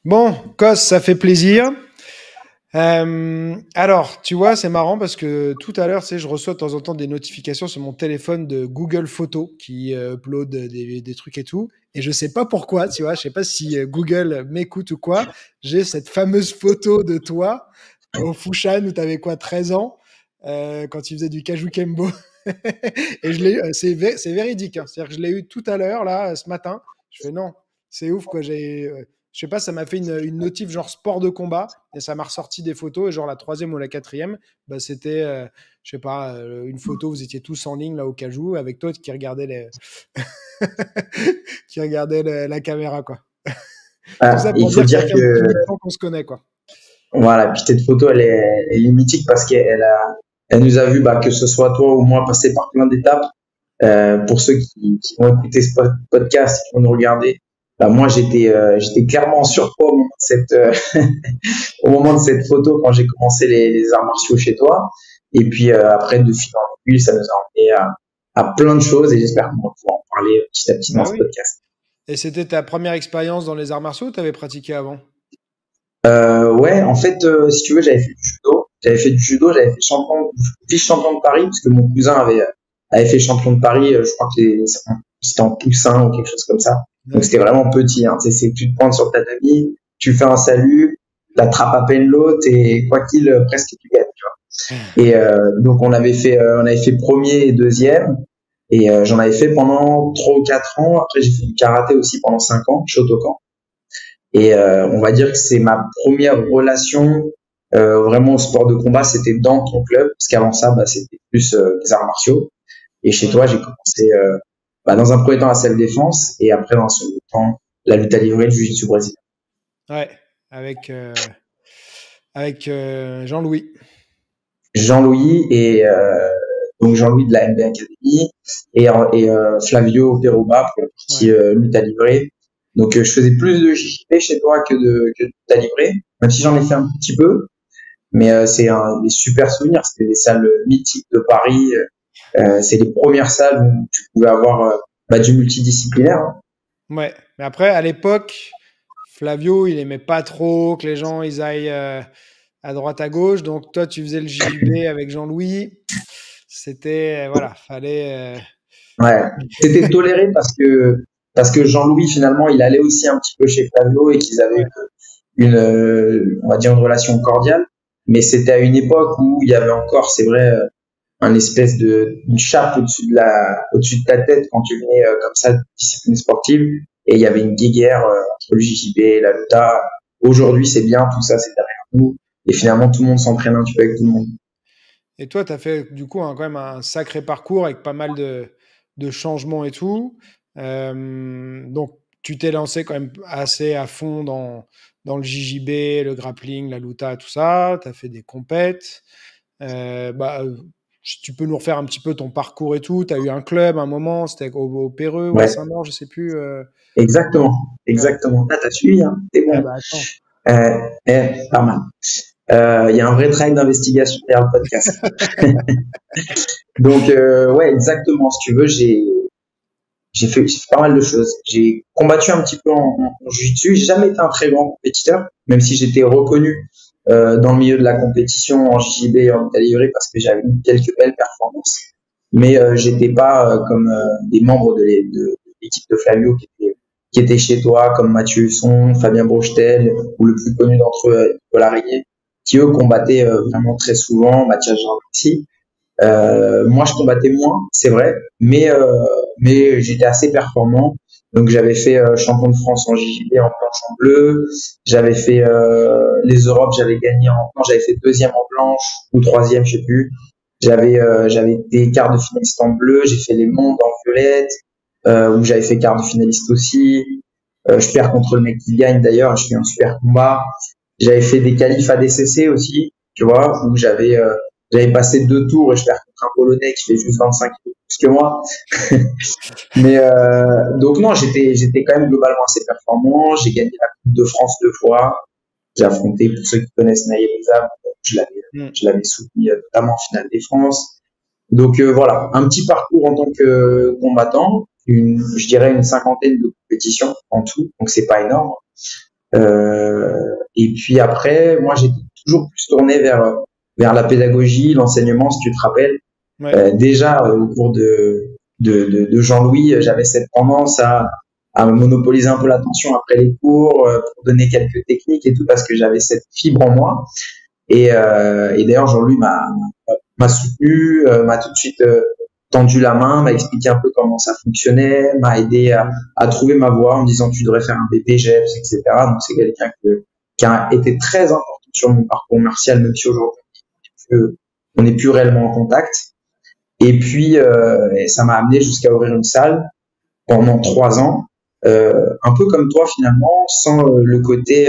Bon, Cos, ça fait plaisir. Alors, tu vois, c'est marrant parce que tout à l'heure, tu sais, je reçois de temps en temps des notifications sur mon téléphone de Google Photos qui upload des trucs et tout. Et je sais pas pourquoi, tu vois, je sais pas si Google m'écoute ou quoi. J'ai cette fameuse photo de toi au Fushan où tu avais quoi, 13 ans, quand tu faisais du Kaju Kembo. Et je l'ai eu, c'est véridique, hein. C'est-à-dire que je l'ai eu tout à l'heure, là, ce matin. Je fais non, c'est ouf, quoi. Je sais pas, ça m'a fait une notif genre sport de combat et ça m'a ressorti des photos. Et genre la troisième ou la quatrième, bah, c'était, je sais pas, une photo, vous étiez tous en ligne là au Cajou avec toi qui regardait qui regardait la caméra, quoi. Tout ça Il pour faut dire que ça dire fait un petit bout que de temps qu'on se connaît, quoi. voilà, puis cette photo, elle est mythique parce elle nous a vu, que ce soit toi ou moi, passer par plein d'étapes. Pour ceux qui vont écouter ce podcast, qui vont nous regarder, moi j'étais clairement en surpoids au moment de au moment de cette photo quand j'ai commencé les arts martiaux chez toi. Et puis après, de fil en aiguille, ça nous a emmené à plein de choses et j'espère qu'on va pouvoir en parler petit à petit dans Bah ce oui. podcast. Et c'était ta première expérience dans les arts martiaux ou t'avais pratiqué avant? Ouais, en fait, si tu veux, j'avais fait du judo. J'avais fait vice-champion de Paris, parce que mon cousin avait fait champion de Paris, je crois que c'était en poussin ou quelque chose comme ça. Donc Ouais. c'était vraiment petit, hein. C'est que tu te pointes sur ta tatami, tu fais un salut, t'attrapes à peine l'autre et quoi qu'il, presque tu gagnes, tu vois. Et donc on avait fait premier et deuxième. Et j'en avais fait pendant 3 ou 4 ans. Après j'ai fait du karaté aussi pendant 5 ans, Shotokan. Et on va dire que c'est ma première relation vraiment au sport de combat, c'était dans ton club, parce qu'avant ça, c'était plus des arts martiaux. Et chez Ouais. toi, j'ai commencé dans un premier temps la self-défense et après dans un second temps la lutte à livrer, le jiu-jitsu brésilien. Ouais. Avec, Jean-Louis. Jean-Louis et donc Jean-Louis de la MB Academy et Flavio Peroba pour la Ouais. partie lutte à livrer. Donc je faisais plus de JJB chez toi que de lutte à livrer, même si j'en ai fait un petit peu. Mais c'est des super souvenirs. C'était des salles mythiques de Paris. C'est les premières salles où tu pouvais avoir du multidisciplinaire, hein. Ouais. Mais après, à l'époque, Flavio, il aimait pas trop que les gens ils aillent à droite à gauche. Donc toi, tu faisais le JJB avec Jean-Louis. C'était voilà, fallait. Ouais. C'était toléré parce que Jean-Louis finalement il allait aussi un petit peu chez Flavio et qu'ils avaient Ouais. on va dire une relation cordiale. Mais c'était à une époque où il y avait encore, c'est vrai, un espèce une chape au-dessus de ta tête quand tu venais comme ça de discipline sportive, et il y avait une guéguerre entre le JJB, la Luta. Aujourd'hui c'est bien, tout ça c'est derrière nous et finalement tout le monde s'entraîne un petit peu avec tout le monde. Et toi, tu as fait du coup quand même un sacré parcours avec pas mal de changements et tout. Donc, tu t'es lancé quand même assez à fond dans le JJB, le grappling, la luta, tout ça. Tu as fait des compètes. Si tu peux nous refaire un petit peu ton parcours et tout. Tu as eu un club à un moment, c'était au Péreux ou à Ouais, Saint-Maur, je sais plus. exactement, Ouais. exactement. T'as suivi, hein, c'est Ah bon. bah attends. Pas mal. Il y a un vrai travail d'investigation derrière le podcast. Donc ouais, exactement. Si tu veux, j'ai fait pas mal de choses. J'ai combattu un petit peu en jiu-jitsu. J'ai jamais été un très grand compétiteur, même si j'étais reconnu dans le milieu de la compétition en JJB et en Italie parce que j'avais eu quelques belles performances. Mais j'étais pas comme des membres de l'équipe de Flavio qui étaient chez toi, comme Mathieu Husson, Fabien Brochetel, ou le plus connu d'entre eux, Paul Araignée, qui eux combattaient vraiment très souvent, Mathias Jean aussi. Moi, je combattais moins, c'est vrai, mais j'étais assez performant. Donc, j'avais fait champion de France en JJB en planche en bleu. J'avais fait les Europes, j'avais gagné non, j'avais fait deuxième en blanche ou troisième, je sais plus. J'avais été quart de finaliste en bleu. J'ai fait les mondes en violette, où j'avais fait quart de finaliste aussi. Je perds contre le mec qui gagne d'ailleurs. Je fais un super combat. J'avais fait des qualifs ADCC aussi, tu vois, où j'avais passé 2 tours et je perds contre un Polonais qui fait juste 25 kilos plus que moi. Mais donc non, j'étais quand même globalement assez performant. J'ai gagné la Coupe de France 2 fois. J'ai affronté, pour ceux qui connaissent Naïm Rizam, je l'avais Hmm. je l'avais soutenu notamment en finale des France. Donc voilà, un petit parcours en tant que combattant, je dirais une cinquantaine de compétitions en tout, donc c'est pas énorme. Et puis après, moi, j'étais toujours plus tourné vers la pédagogie, l'enseignement, si tu te rappelles. Ouais. Déjà, au cours de Jean-Louis, j'avais cette tendance à monopoliser un peu l'attention après les cours, pour donner quelques techniques et tout, parce que j'avais cette fibre en moi. Et d'ailleurs, Jean-Louis m'a soutenu, m'a tout de suite tendu la main, m'a expliqué un peu comment ça fonctionnait, m'a aidé à trouver ma voie en me disant tu devrais faire un BPGEPS, etc. Donc c'est quelqu'un qui a été très important sur mon parcours martial, même si aujourd'hui on n'est plus réellement en contact. Et puis ça m'a amené jusqu'à ouvrir une salle pendant 3 ans, un peu comme toi finalement, sans le côté,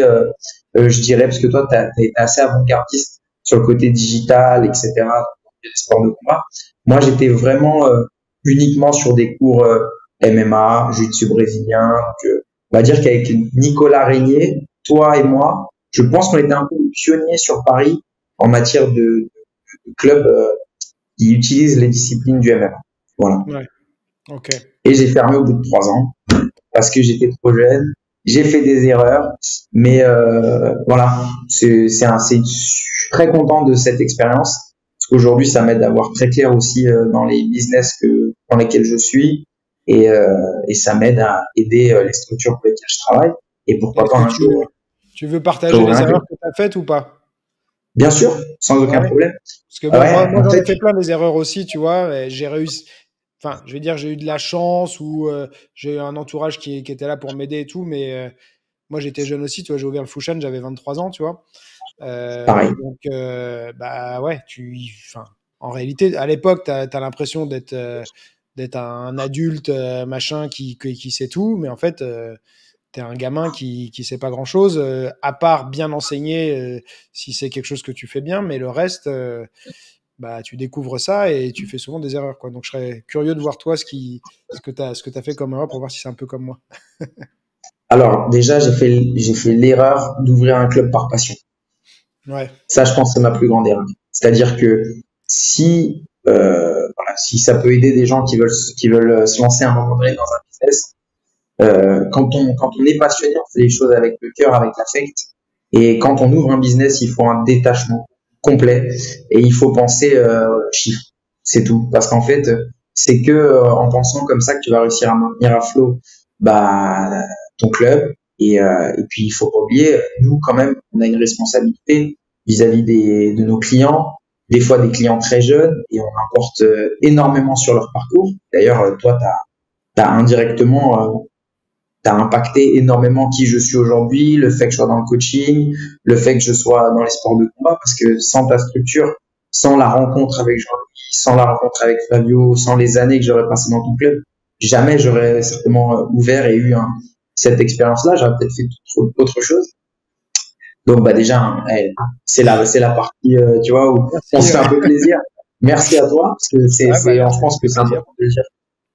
je dirais, parce que toi, tu as été assez avant-gardiste sur le côté digital, etc., des sports de combat. Moi, j'étais vraiment uniquement sur des cours MMA, jiu-jitsu brésilien. Donc, on va dire qu'avec Nicolas Régnier, toi et moi, je pense qu'on était un peu pionniers sur Paris en matière de club qui utilisent les disciplines du MMA. Voilà. Ouais. Ok. Et j'ai fermé au bout de 3 ans parce que j'étais trop jeune. J'ai fait des erreurs, mais voilà, je suis très content de cette expérience parce qu'aujourd'hui, ça m'aide à voir très clair aussi dans les business dans lesquels je suis et ça m'aide à aider les structures pour lesquelles je travaille. Et pourquoi Est-ce pas que un jour, tu veux partager j'aurai les un club. erreurs que tu as faites ou pas? Bien sûr, sans aucun Ouais. problème. Parce que bon, moi Ouais, en j'en ai fait, fait plein des erreurs aussi, tu vois. Et j'ai réussi. Enfin, je vais dire, j'ai eu de la chance ou j'ai eu un entourage qui était là pour m'aider et tout. Mais moi, j'étais jeune aussi, tu vois. J'ai ouvert le Fushan, j'avais 23 ans, tu vois. pareil. Donc, bah ouais, enfin, en réalité, à l'époque, tu as l'impression d'être un adulte, machin, qui sait tout. Mais en fait, t'es un gamin qui sait pas grand-chose, à part bien enseigner si c'est quelque chose que tu fais bien, mais le reste, bah, tu découvres ça et tu fais souvent des erreurs, quoi. Donc, je serais curieux de voir toi ce que t'as fait comme erreur pour voir si c'est un peu comme moi. Alors déjà, j'ai fait l'erreur d'ouvrir un club par passion. Ouais, Ça, je pense, c'est ma plus grande erreur. C'est-à-dire que si, voilà, si ça peut aider des gens qui veulent se lancer à un moment donné dans un business, quand on est passionné, on fait les choses avec le cœur, avec l'affect. Et quand on ouvre un business, il faut un détachement complet et il faut penser chiffres. C'est tout. Parce qu'en fait, c'est que en pensant comme ça que tu vas réussir à maintenir à flot bah, ton club. Et puis, il faut pas oublier, nous, quand même, on a une responsabilité vis-à-vis de nos clients, des fois des clients très jeunes, et on importe énormément sur leur parcours. D'ailleurs, toi, t'as indirectement t'as impacté énormément qui je suis aujourd'hui, le fait que je sois dans le coaching, le fait que je sois dans les sports de combat, parce que sans ta structure, sans la rencontre avec Jean-Louis, sans la rencontre avec Fabio, sans les années que j'aurais passées dans ton club, jamais j'aurais certainement ouvert et eu cette expérience-là. J'aurais peut-être fait autre chose. Donc bah déjà, hein, c'est la partie, tu vois, où on merci. se fait un peu plaisir. Merci à toi, parce que Ouais, bah, je pense ça que fait c'est plaisir. important de le dire.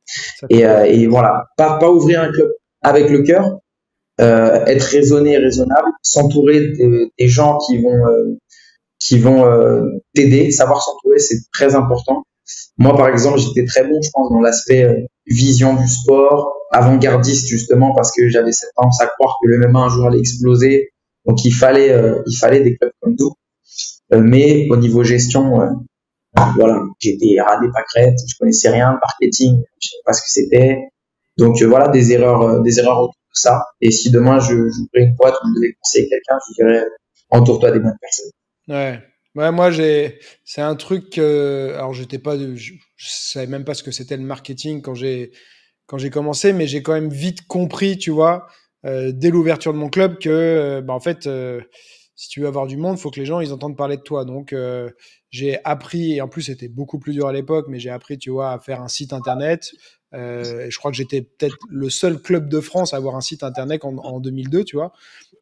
Ça fait plaisir. Et voilà, pas ouvrir un club avec le cœur, être raisonné et raisonnable, s'entourer des gens qui vont t'aider, savoir s'entourer, c'est très important. Moi, par exemple, j'étais très bon, je pense, dans l'aspect vision du sport, avant-gardiste justement, parce que j'avais cette tendance à croire que le MMA un jour allait exploser. Donc, il fallait des clubs comme nous. Mais au niveau gestion, voilà, j'étais radé pâquerette, je connaissais rien, le marketing, je savais pas ce que c'était. Donc voilà, des erreurs autour de ça. Et si demain j'ouvrais une boîte où je devais conseiller quelqu'un, je dirais entoure-toi des bonnes personnes. Ouais. Ouais, moi, c'est un truc, alors j'étais pas, je savais même pas ce que c'était le marketing quand j'ai commencé, mais j'ai quand même vite compris, tu vois, dès l'ouverture de mon club que, bah, en fait, si tu veux avoir du monde, il faut que les gens ils entendent parler de toi. Donc, j'ai appris, et en plus c'était beaucoup plus dur à l'époque, mais j'ai appris, tu vois, à faire un site internet. Et je crois que j'étais peut-être le seul club de France à avoir un site internet en 2002, tu vois.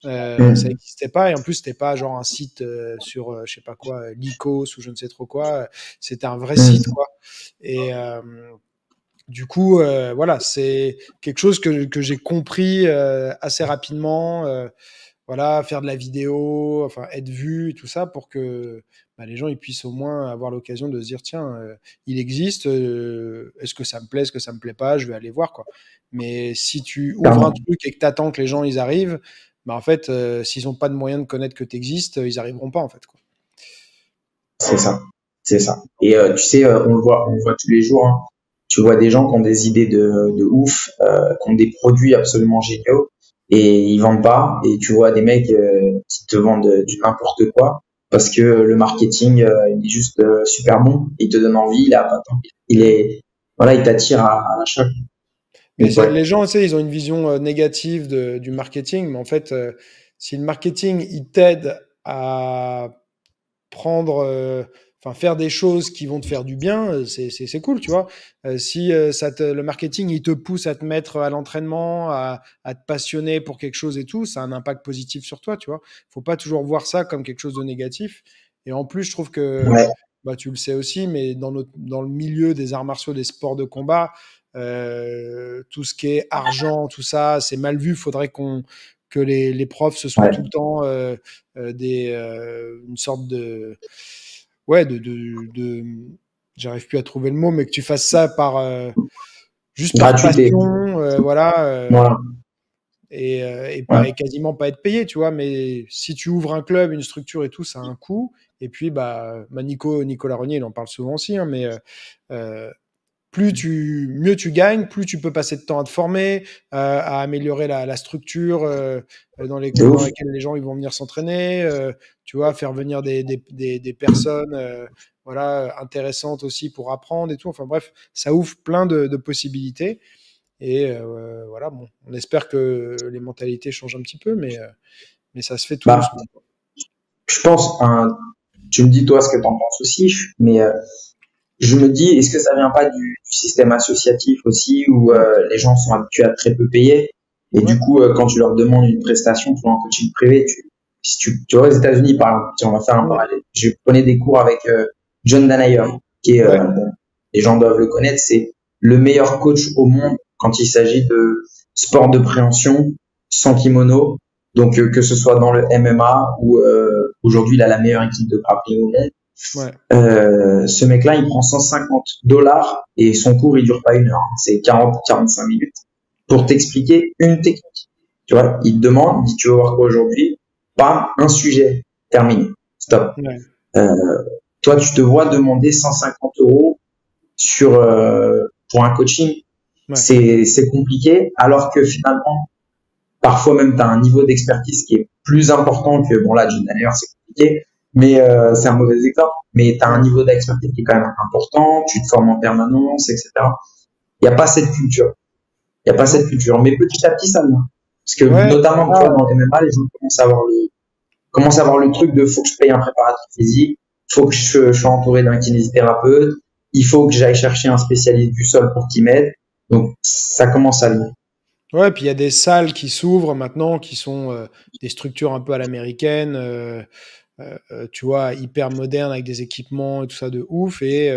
Ça Mmh. n'existait pas et en plus c'était pas genre un site sur je sais pas quoi Lycos ou je ne sais trop quoi, c'était un vrai site Mmh. quoi. Et du coup voilà, c'est quelque chose que j'ai compris assez rapidement, voilà, faire de la vidéo, enfin être vu et tout ça pour que bah, les gens ils puissent au moins avoir l'occasion de se dire tiens, il existe, est-ce que ça me plaît, est-ce que ça me plaît pas, je vais aller voir quoi. Mais si tu ouvres un Clairement. truc et que tu attends que les gens ils arrivent, bah, en fait, s'ils n'ont pas de moyens de connaître que tu existes, ils n'arriveront pas, en fait, quoi. C'est ça, c'est ça. Et tu sais, on le voit tous les jours, hein. Tu vois des gens qui ont des idées de ouf, qui ont des produits absolument géniaux et ils vendent pas. Et tu vois des mecs qui te vendent du n'importe quoi parce que le marketing il est juste super bon, il te donne envie, il a pas tant- il est voilà, il t'attire à l'achat. Mais Donc ouais, les gens, tu sais, ils ont une vision négative du marketing, mais en fait, si le marketing, il t'aide à prendre, enfin faire des choses qui vont te faire du bien, c'est cool, tu vois. Si le marketing, il te pousse à te mettre à l'entraînement, à te passionner pour quelque chose et tout, ça a un impact positif sur toi, tu vois. Faut pas toujours voir ça comme quelque chose de négatif. Et en plus, je trouve que, ouais, bah, tu le sais aussi, mais dans le milieu des arts martiaux, des sports de combat, tout ce qui est argent, tout ça, c'est mal vu. Faudrait que les profs, ce soit tout ouais, le temps une sorte ouais, j'arrive plus à trouver le mot, mais que tu fasses ça juste par gratuité. passion, voilà, Voilà, et ouais, quasiment pas être payé, tu vois. Mais si tu ouvres un club, une structure et tout, ça a un coût. Et puis, bah Nicolas Renier, il en parle souvent aussi, hein, mais euh, mieux tu gagnes, plus tu peux passer de temps à te former, à améliorer la structure dans les de clubs dans ouf. lesquels les gens ils vont venir s'entraîner, tu vois, faire venir des personnes voilà, intéressantes aussi pour apprendre et tout. Enfin bref, ça ouvre plein de possibilités. Et voilà, bon, on espère que les mentalités changent un petit peu, mais ça se fait tout Bah, doucement. je pense, tu me dis toi ce que t'en penses aussi, mais je me dis, est-ce que ça vient pas du système associatif aussi où les gens sont habitués à très peu payer et du Ouais, coup, quand tu leur demandes une prestation pour un coaching privé, si tu vois aux États-Unis par exemple, si on va faire un ouais, parallèle, je prenais des cours avec John Danaher, qui est, ouais, bon, les gens doivent le connaître, c'est le meilleur coach au monde quand il s'agit de sport de préhension sans kimono. Donc que ce soit dans le MMA ou aujourd'hui il a la meilleure équipe de grappling au monde. ouais. Ce mec-là, il prend 150 dollars et son cours, il dure pas une heure. C'est 40-45 minutes pour Ouais, t'expliquer une technique. Tu vois, il te demande, il dit, tu veux voir quoi aujourd'hui? Pas un sujet. Terminé. Stop. ouais, Euh, toi, tu te vois demander 150 euros pour un coaching. ouais. C'est compliqué, alors que finalement, parfois même, tu as un niveau d'expertise qui est plus important que, bon là, d'ailleurs, c'est compliqué, mais c'est un mauvais exemple, mais tu as un Ouais. niveau d'expertise qui est quand même important, tu te formes en permanence, etc. Il n'y a pas cette culture. Il n'y a pas Non. cette culture. Mais petit à petit, ça vient. Parce que Ouais, notamment, tu vois, dans le MMA, les gens commencent à avoir le truc de faut que je paye un préparateur physique, faut que je sois entouré d'un kinésithérapeute, il faut que j'aille chercher un spécialiste du sol pour qu'il m'aide. Donc, ça commence à venir. ouais, puis il y a des salles qui s'ouvrent maintenant, qui sont des structures un peu à l'américaine, tu vois, hyper modernes avec des équipements et tout ça de ouf. Et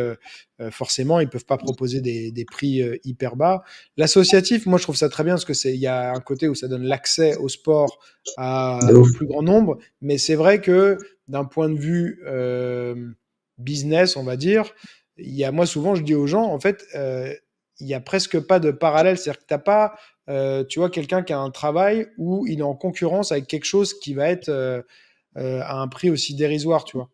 forcément, ils peuvent pas proposer des prix hyper bas. L'associatif, moi, je trouve ça très bien parce que il y a un côté où ça donne l'accès au sport De au ouf. plus grand nombre. Mais c'est vrai que d'un point de vue business, on va dire, moi souvent, je dis aux gens, en fait, il y a presque pas de parallèle. C'est-à-dire que t'as pas tu vois, quelqu'un qui a un travail où il est en concurrence avec quelque chose qui va être à un prix aussi dérisoire, tu vois.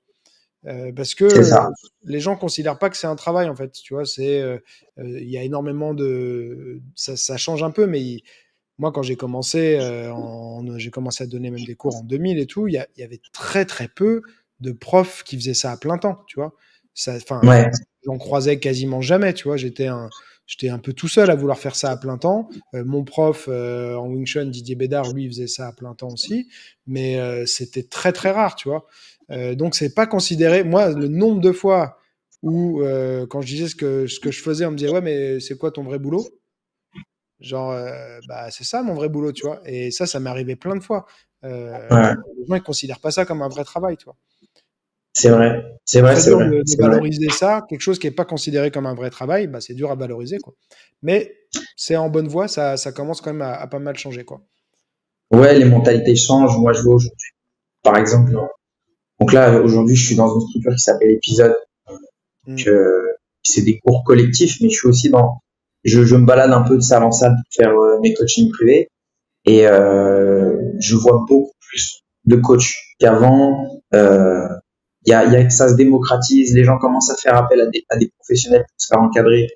Parce que C'est ça. les gens considèrent pas que c'est un travail, en fait, tu vois. Il y a énormément ça change un peu, mais moi, quand j'ai commencé à donner même des cours en 2000 et tout, il y avait très très peu de profs qui faisaient ça à plein temps, tu vois. Enfin, Ouais. j'en croisais quasiment jamais, tu vois. J'étais un peu tout seul à vouloir faire ça à plein temps. Mon prof en Wing Chun, Didier Bédard, lui, il faisait ça à plein temps aussi, mais c'était très très rare, tu vois. Donc c'est pas considéré. Moi, le nombre de fois où quand je disais ce que je faisais, on me disait ouais, mais c'est quoi ton vrai boulot? Genre, bah, c'est ça mon vrai boulot, tu vois. Et ça m'est arrivé plein de fois. Ouais. Les gens, ils considèrent pas ça comme un vrai travail, tu vois. C'est vrai. C'est C'est vrai, très c'est dur vrai. de C'est vrai. valoriser ça. Quelque chose qui est pas considéré comme un vrai travail, bah, c'est dur à valoriser, quoi. Mais c'est en bonne voie, ça commence quand même à pas mal changer, quoi. Ouais, les mentalités changent. Moi, je vois aujourd'hui, par exemple, donc là, aujourd'hui, je suis dans une structure qui s'appelle Épisode. Mm. C'est des cours collectifs, mais je suis aussi je me balade un peu de salle en salle pour faire mes coachings privés. et je vois beaucoup plus de coachs qu'avant. Ça se démocratise, les gens commencent à faire appel à des professionnels pour se faire encadrer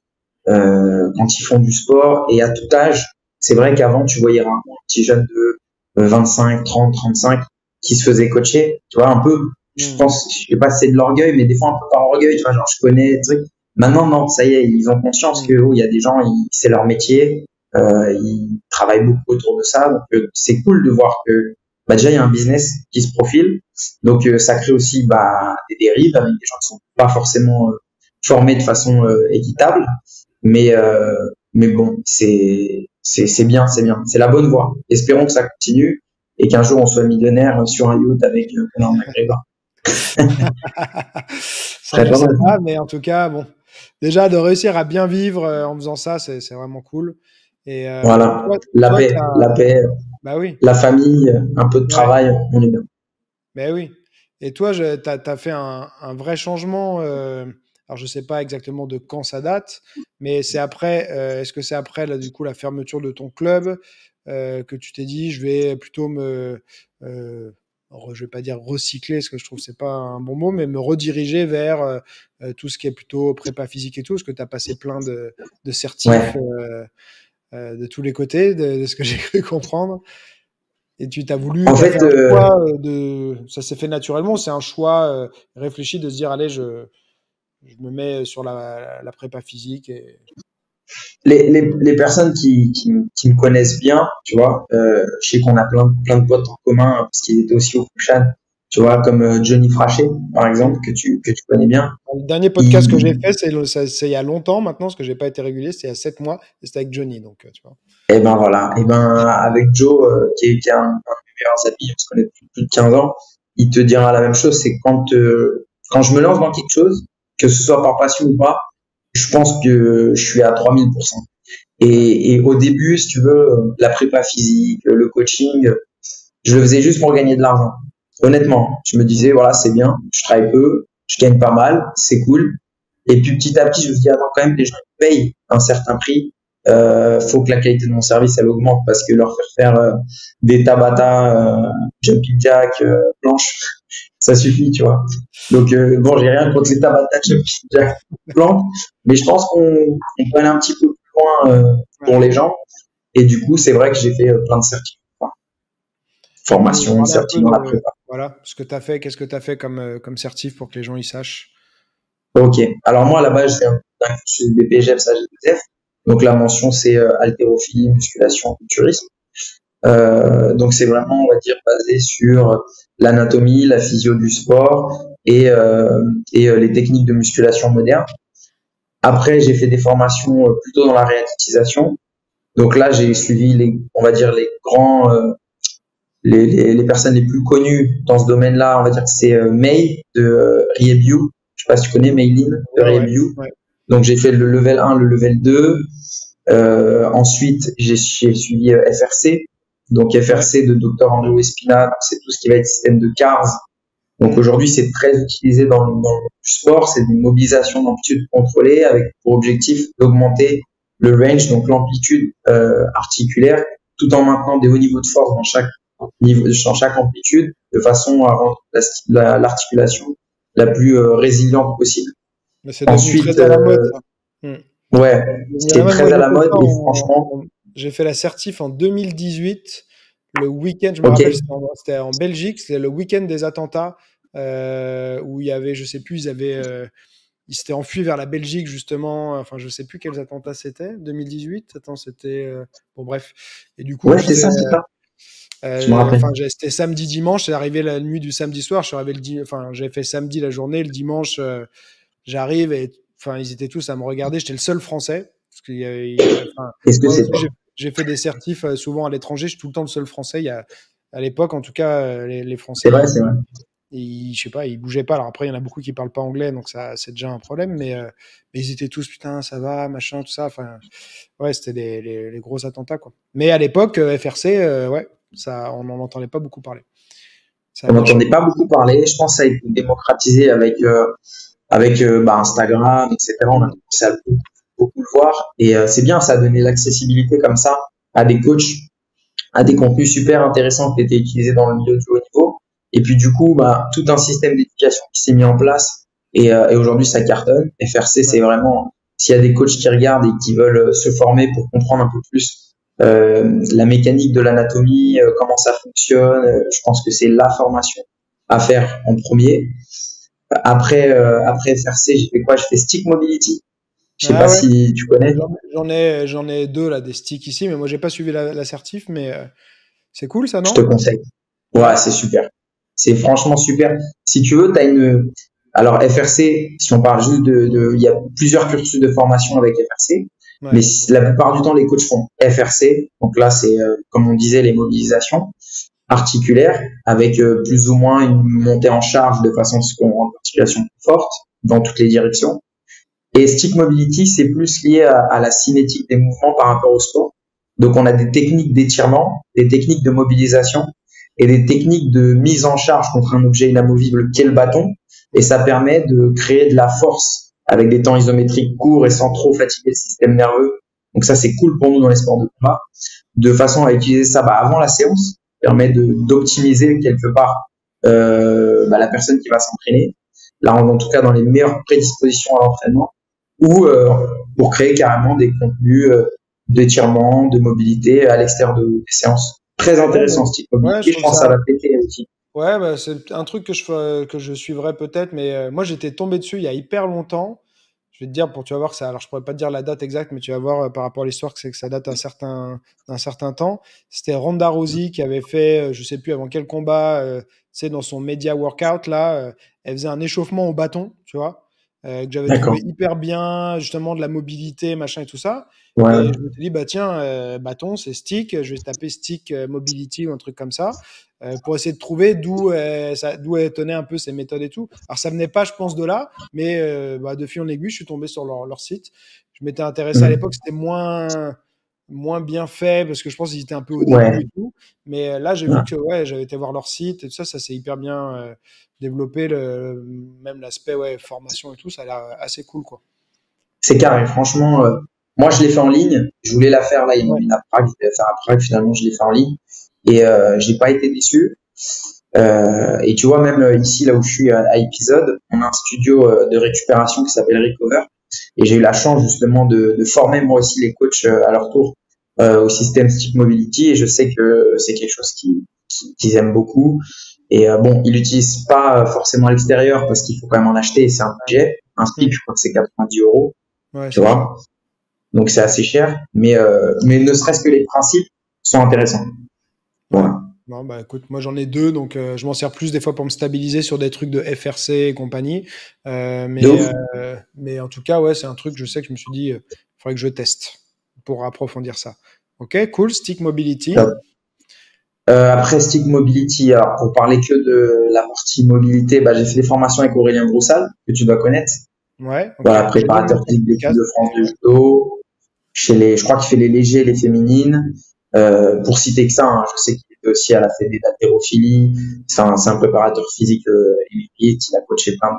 quand ils font du sport, et à tout âge. C'est vrai qu'avant, tu voyais un petit jeune de 25, 30, 35 qui se faisait coacher, tu vois, un peu, je pense, je sais pas si c'est de l'orgueil, mais des fois un peu par orgueil, tu vois, genre je connais, truc. Maintenant, non, ça y est, ils ont conscience que il y a des gens, c'est leur métier, ils travaillent beaucoup autour de ça, donc c'est cool de voir que bah, déjà il y a un business qui se profile, donc ça crée aussi bah, des dérives avec des gens qui sont pas forcément formés de façon équitable, mais bon, c'est bien, c'est la bonne voie. Espérons que ça continue et qu'un jour on soit millionnaire sur un yacht avec Conor McGregor. Ça, je sais pas, mais en tout cas, bon, déjà de réussir à bien vivre en faisant ça, c'est vraiment cool. Et voilà, la paix, bah oui, la famille, un peu de travail, on est bien. mais oui. Et toi, tu as fait un vrai changement. Alors, je sais pas exactement de quand ça date, mais c'est après. Est-ce que c'est après, là, du coup, la fermeture de ton club que tu t'es dit, je vais plutôt je vais pas dire recycler, parce que je trouve que c'est pas un bon mot, mais me rediriger vers tout ce qui est plutôt prépa physique et tout, parce que tu as passé plein de certifs de tous les côtés, de ce que j'ai cru comprendre. Et tu t'as voulu, En t'as fait fait, un choix ça s'est fait naturellement, c'est un choix réfléchi de se dire, allez, je me mets sur la prépa physique. Et... les personnes qui me connaissent bien, tu vois, je sais qu'on a plein de potes en commun parce qu'ils étaient aussi au Fushan, tu vois, comme Johnny Frachet, par exemple, que tu connais bien. Le dernier podcast que j'ai fait, c'est il y a longtemps maintenant, parce que j'ai pas été régulier, c'est il y a 7 mois, et c'était avec Johnny, donc tu vois. Et ben voilà, et ben avec Joe, qui est un de mes meilleurs amis, on se connaît depuis plus de 15 ans, il te dira la même chose, c'est quand je me lance dans quelque chose, que ce soit par passion ou pas, je pense que je suis à 3000%. Et au début, si tu veux, la prépa physique, le coaching, je le faisais juste pour gagner de l'argent. Honnêtement, je me disais, voilà, c'est bien, je travaille peu, je gagne pas mal, c'est cool. Et puis petit à petit, je me dis, attends, quand même, les gens payent un certain prix. Faut que la qualité de mon service, elle augmente, parce que leur faire des Tabata, jumping jack, planche, ça suffit, tu vois. Donc bon, j'ai rien contre les Tabata, jumping jack, planche, mais je pense qu'on peut aller un petit peu plus loin pour les gens. Et du coup, c'est vrai que j'ai fait plein de certifs. Formation, certif dans la prépa. Voilà, ce que tu as fait, qu'est-ce que tu as fait comme certif pour que les gens y sachent? Ok. Alors moi, à la base, je viens d'un cursus BPGEP, SAGEF. Donc la mention, c'est haltérophilie, musculation, culturisme. Donc c'est vraiment, on va dire, basé sur l'anatomie, la physio du sport et les techniques de musculation modernes. Après, j'ai fait des formations plutôt dans la réathlétisation. Donc là, j'ai suivi on va dire, les grands les personnes les plus connues dans ce domaine-là, on va dire que c'est May de Riebu. Je sais pas si tu connais Maylin de Riebu. Ouais. Donc j'ai fait le level 1, le level 2. Ensuite, j'ai suivi FRC. Donc FRC de Dr André Espina, c'est tout ce qui va être système de CARS. Donc aujourd'hui, c'est très utilisé dans le sport. C'est une mobilisation d'amplitude contrôlée avec pour objectif d'augmenter le range, donc l'amplitude articulaire, tout en maintenant des hauts niveaux de force dans chaque amplitude, de façon à rendre l'articulation la plus résiliente possible. Mais c'est ensuite très à la mode, ça. Ouais, c'est très à la mode et franchement. J'ai fait la certif en 2018, le week-end, je me rappelle, c'était en Belgique, c'était le week-end des attentats, où il y avait, je sais plus, ils s'étaient enfuis vers la Belgique, justement. Enfin, je sais plus quels attentats c'était. 2018. Attends, c'était. Bon, bref. Et du coup. Ouais, c'est ça, c'est ça. Je me rappelle. Enfin, c'était samedi, dimanche. C'est arrivé la nuit du samedi soir. Je suis arrivé enfin, j'ai fait samedi la journée. Le dimanche, j'arrive et. Enfin, ils étaient tous à me regarder. J'étais le seul Français. Parce qu'il Qu'est-ce que c'est? J'ai fait des certifs souvent à l'étranger. Je suis tout le temps le seul Français. À l'époque, en tout cas, les Français. C'est vrai, c'est vrai. Je sais pas, ils bougeaient pas. Alors après, il y en a beaucoup qui parlent pas anglais, donc ça, c'est déjà un problème. Mais ils étaient tous, putain, ça va, machin, tout ça. Enfin, ouais, c'était les gros attentats, quoi. Mais à l'époque, FRC, ouais, ça, on n'en entendait pas beaucoup parler. On n'entendait pas beaucoup parler. Je pense que ça a été démocratisé avec Instagram, etc. On a commencé à beaucoup le voir. Et c'est bien, ça a donné l'accessibilité comme ça à des coachs à des contenus super intéressants qui étaient utilisés dans le milieu du haut niveau. Et puis du coup, bah, tout un système d'éducation qui s'est mis en place et aujourd'hui ça cartonne. FRC, c'est vraiment, s'il y a des coachs qui regardent et qui veulent se former pour comprendre un peu plus la mécanique de l'anatomie, comment ça fonctionne, je pense que c'est la formation à faire en premier. Après FRC, j'ai fait quoi? J'ai fait Stick Mobility. Je sais Ah pas ouais. si tu connais. J'en ai deux là, des sticks ici, mais moi j'ai pas suivi la certif, mais c'est cool ça, Je te non? conseille. Ouais, Ouais, c'est super. C'est franchement super. Si tu veux, alors FRC, si on parle juste il y a plusieurs cursus de formation avec FRC, mais ouais. la plupart du temps, les coachs font FRC. Donc là, c'est, comme on disait, les mobilisations articulaires avec plus ou moins une montée en charge de façon à ce qu'on rende l'articulation plus forte dans toutes les directions. Et stick mobility, c'est plus lié à la cinétique des mouvements par rapport au sport. Donc, on a des techniques d'étirement, des techniques de mobilisation et des techniques de mise en charge contre un objet inamovible qu'est le bâton. Et ça permet de créer de la force avec des temps isométriques courts et sans trop fatiguer le système nerveux. Donc ça, c'est cool pour nous dans les sports de combat. De façon à utiliser ça avant la séance, permet d'optimiser quelque part la personne qui va s'entraîner. Là, en tout cas, dans les meilleures prédispositions à l'entraînement ou pour créer carrément des contenus d'étirement, de mobilité à l'extérieur des séances. Très Ouais, intéressant ce type de ouais, je mobilité, je trouve pense que ça ça. va péter aussi. Ouais, bah, c'est un truc que je suivrais peut-être, mais moi j'étais tombé dessus il y a hyper longtemps. Je vais te dire, pour tu vas voir ça. Alors je pourrais pas te dire la date exacte, mais tu vas voir par rapport à l'histoire que c'est que ça date d'un certain temps. C'était Ronda Rousey qui avait fait, je sais plus avant quel combat, tu sais, dans son media workout là, elle faisait un échauffement au bâton, tu vois, que j'avais trouvé D'accord. hyper bien, justement de la mobilité, machin et tout ça. Et Ouais. je me suis dit, bah tiens, bâton, c'est stick, je vais taper stick mobility ou un truc comme ça pour essayer de trouver d'où elle tenait un peu ses méthodes et tout. Alors ça venait pas, je pense, de là, mais bah, de fil en aiguille, je suis tombé sur leur site. Je m'étais intéressé à l'époque, Mhm. c'était moins bien fait parce que je pense qu'ils étaient un peu au début Ouais. et tout. Mais là, j'ai vu que ouais, j'avais été voir leur site et tout ça, ça s'est hyper bien développé, même l'aspect ouais, formation et tout, ça a l'air assez cool quoi. C'est carré. Franchement, moi, je l'ai fait en ligne. Je voulais la faire là. Ils m'ont Ouais. mis à Prague. Je voulais la faire à Prague. Finalement, je l'ai fait en ligne. Et j'ai pas été déçu. Et tu vois, même ici, là où je suis à Épisode, on a un studio de récupération qui s'appelle Recover. Et j'ai eu la chance justement de former moi aussi les coachs à leur tour au système Stick Mobility. Et je sais que c'est quelque chose qu'ils aiment beaucoup. Et bon, ils l'utilisent pas forcément à l'extérieur parce qu'il faut quand même en acheter. C'est un budget. Un stick, Mm. je crois que c'est 90 €. Ouais, Tu c'est cher. vois. Donc c'est assez cher. Mais ne serait-ce que les principes sont intéressants. Ouais. Voilà. Non, bah écoute, moi j'en ai deux, donc je m'en sers plus des fois pour me stabiliser sur des trucs de FRC et compagnie. De ouf. Mais en tout cas, ouais, c'est un truc, je sais que je me suis dit, il faudrait que je teste pour approfondir ça. Ok, cool, Stick Mobility. Top. Après Stick Mobility, alors pour parler que de la partie mobilité, bah, j'ai fait des formations avec Aurélien Broussal, que tu dois connaître. Ouais, ok. Voilà, J'ai déjà vu préparateur son physique de l'équipe podcast, de France mais de ouais. judo. Je crois qu'il fait les légers et les féminines. Pour citer que ça, hein, je sais qu'il est aussi à la fédé d'haltérophilie. C'est un préparateur physique élite. Il a coaché plein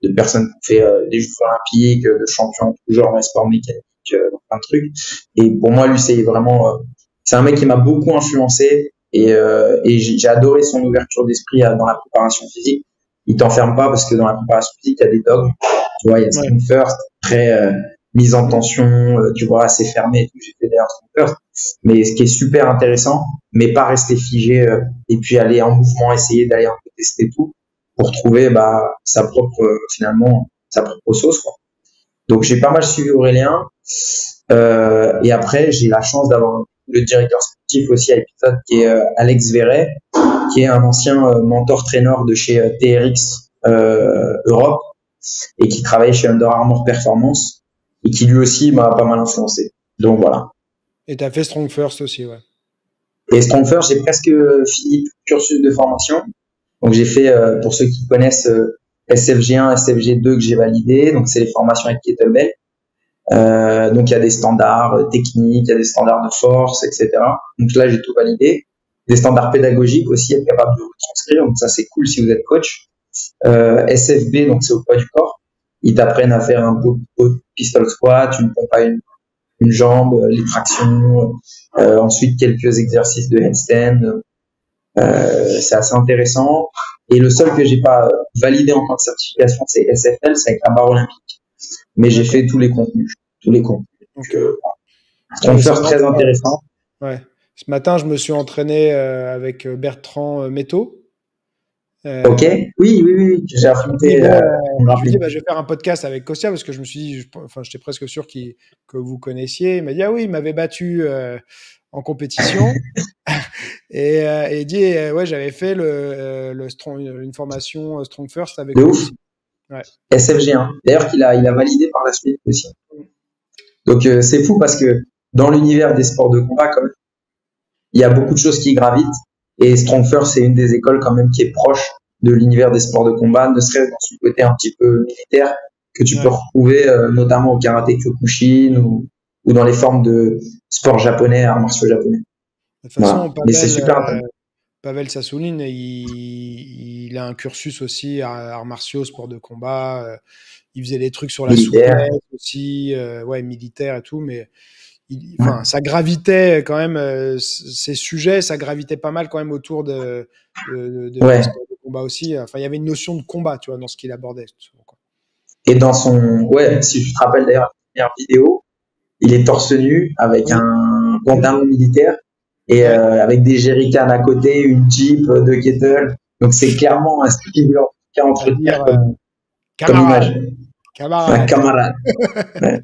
de personnes qui ont fait des Jeux olympiques, de champions, toujours dans les sports mécaniques, plein de trucs. Et pour moi, lui, c'est un mec qui m'a beaucoup influencé et j'ai adoré son ouverture d'esprit dans la préparation physique. Il t'enferme pas parce que dans la préparation physique, il y a des dogmes. Tu vois, il y a Ouais. Strong First, très mise en tension, tu vois, assez fermé et tout. J'ai fait d'ailleurs Strong First. Mais ce qui est super intéressant, mais pas rester figé et puis aller en mouvement, essayer d'aller un peu tester tout pour trouver sa propre finalement sa propre sauce quoi. Donc j'ai pas mal suivi Aurélien et après j'ai la chance d'avoir le directeur sportif aussi à Épisode qui est Alex Verret qui est un ancien mentor trainer de chez TRX Europe et qui travaille chez Under Armour Performance et qui lui aussi m'a pas mal influencé. Donc voilà. Et t'as fait Strong First aussi, ouais. Et Strongfirst, j'ai presque fini tout le cursus de formation. Donc j'ai fait, pour ceux qui connaissent, SFG1, SFG2 que j'ai validé. Donc c'est les formations avec kettlebell. Donc il y a des standards techniques, il y a des standards de force, etc. Donc là j'ai tout validé. Des standards pédagogiques aussi, être capable de vous transcrire. Donc ça c'est cool si vous êtes coach. SFB, donc c'est au poids du corps. Ils t'apprennent à faire un beau pistol squat, une pompe à une. une jambe, les tractions, ensuite quelques exercices de handstand. C'est assez intéressant. Et le seul que j'ai pas validé en tant que certification, c'est SFL, c'est avec la barre olympique. Mais j'ai fait tous les contenus, tous les contenus. Ok. Donc, très intéressant. Ouais. Ce matin, je me suis entraîné avec Bertrand Métaux. Ok, oui, j'ai affronté Je lui dis, bah, je vais faire un podcast avec Kostia parce que je me suis dit, enfin, j'étais presque sûr que vous connaissiez. Il m'a dit, ah oui, il m'avait battu en compétition. Et il dit, ouais, j'avais fait une formation Strong First avec de lui ouf. aussi. Ouais. SFG1. D'ailleurs, il a validé par la suite aussi. Donc, c'est fou parce que dans l'univers des sports de combat, quand même, il y a beaucoup de choses qui gravitent. Et Strong First, c'est une des écoles quand même qui est proche de l'univers des sports de combat, ne serait-ce dans son côté un petit peu militaire que tu peux retrouver notamment au karaté Kyokushin ou dans les formes de sport japonais, arts martiaux japonais. De toute façon, Mais c'est super intéressant. Pavel Sassoulin, il a un cursus aussi arts martiaux, sport de combat. Il faisait des trucs sur la souplesse aussi, ouais, militaire et tout, mais enfin, ça gravitait quand même, ces sujets, ça gravitait pas mal quand même autour des sports de combat aussi. Enfin, il y avait une notion de combat, tu vois, dans ce qu'il abordait. Quoi. Et dans si je te rappelle d'ailleurs la première vidéo, il est torse nu avec un pantalon militaire et avec des jerrycans à côté, une Jeep, deux kettle. Donc c'est clairement un style qui veut en tout cas entretenir comme image. Camarade. Un camarade. Ouais.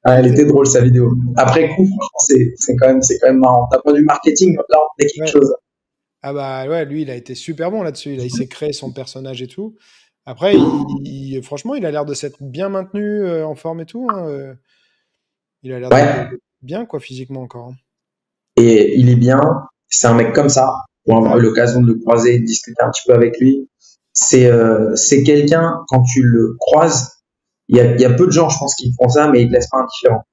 Ah, elle était drôle sa vidéo. Après coup, c'est quand même marrant. D'un point de vue marketing, là on fait quelque chose. Ah bah ouais, lui il a été super bon là-dessus. Il s'est créé son personnage et tout. Après, franchement, il a l'air de s'être bien maintenu en forme et tout. Hein. Il a l'air d'être bien quoi physiquement encore. Hein. Et il est bien. C'est un mec comme ça. Pour avoir eu l'occasion de le croiser et de discuter un petit peu avec lui, c'est quelqu'un quand tu le croises. Il y a peu de gens, je pense, qui font ça, mais il te laisse pas indifférent.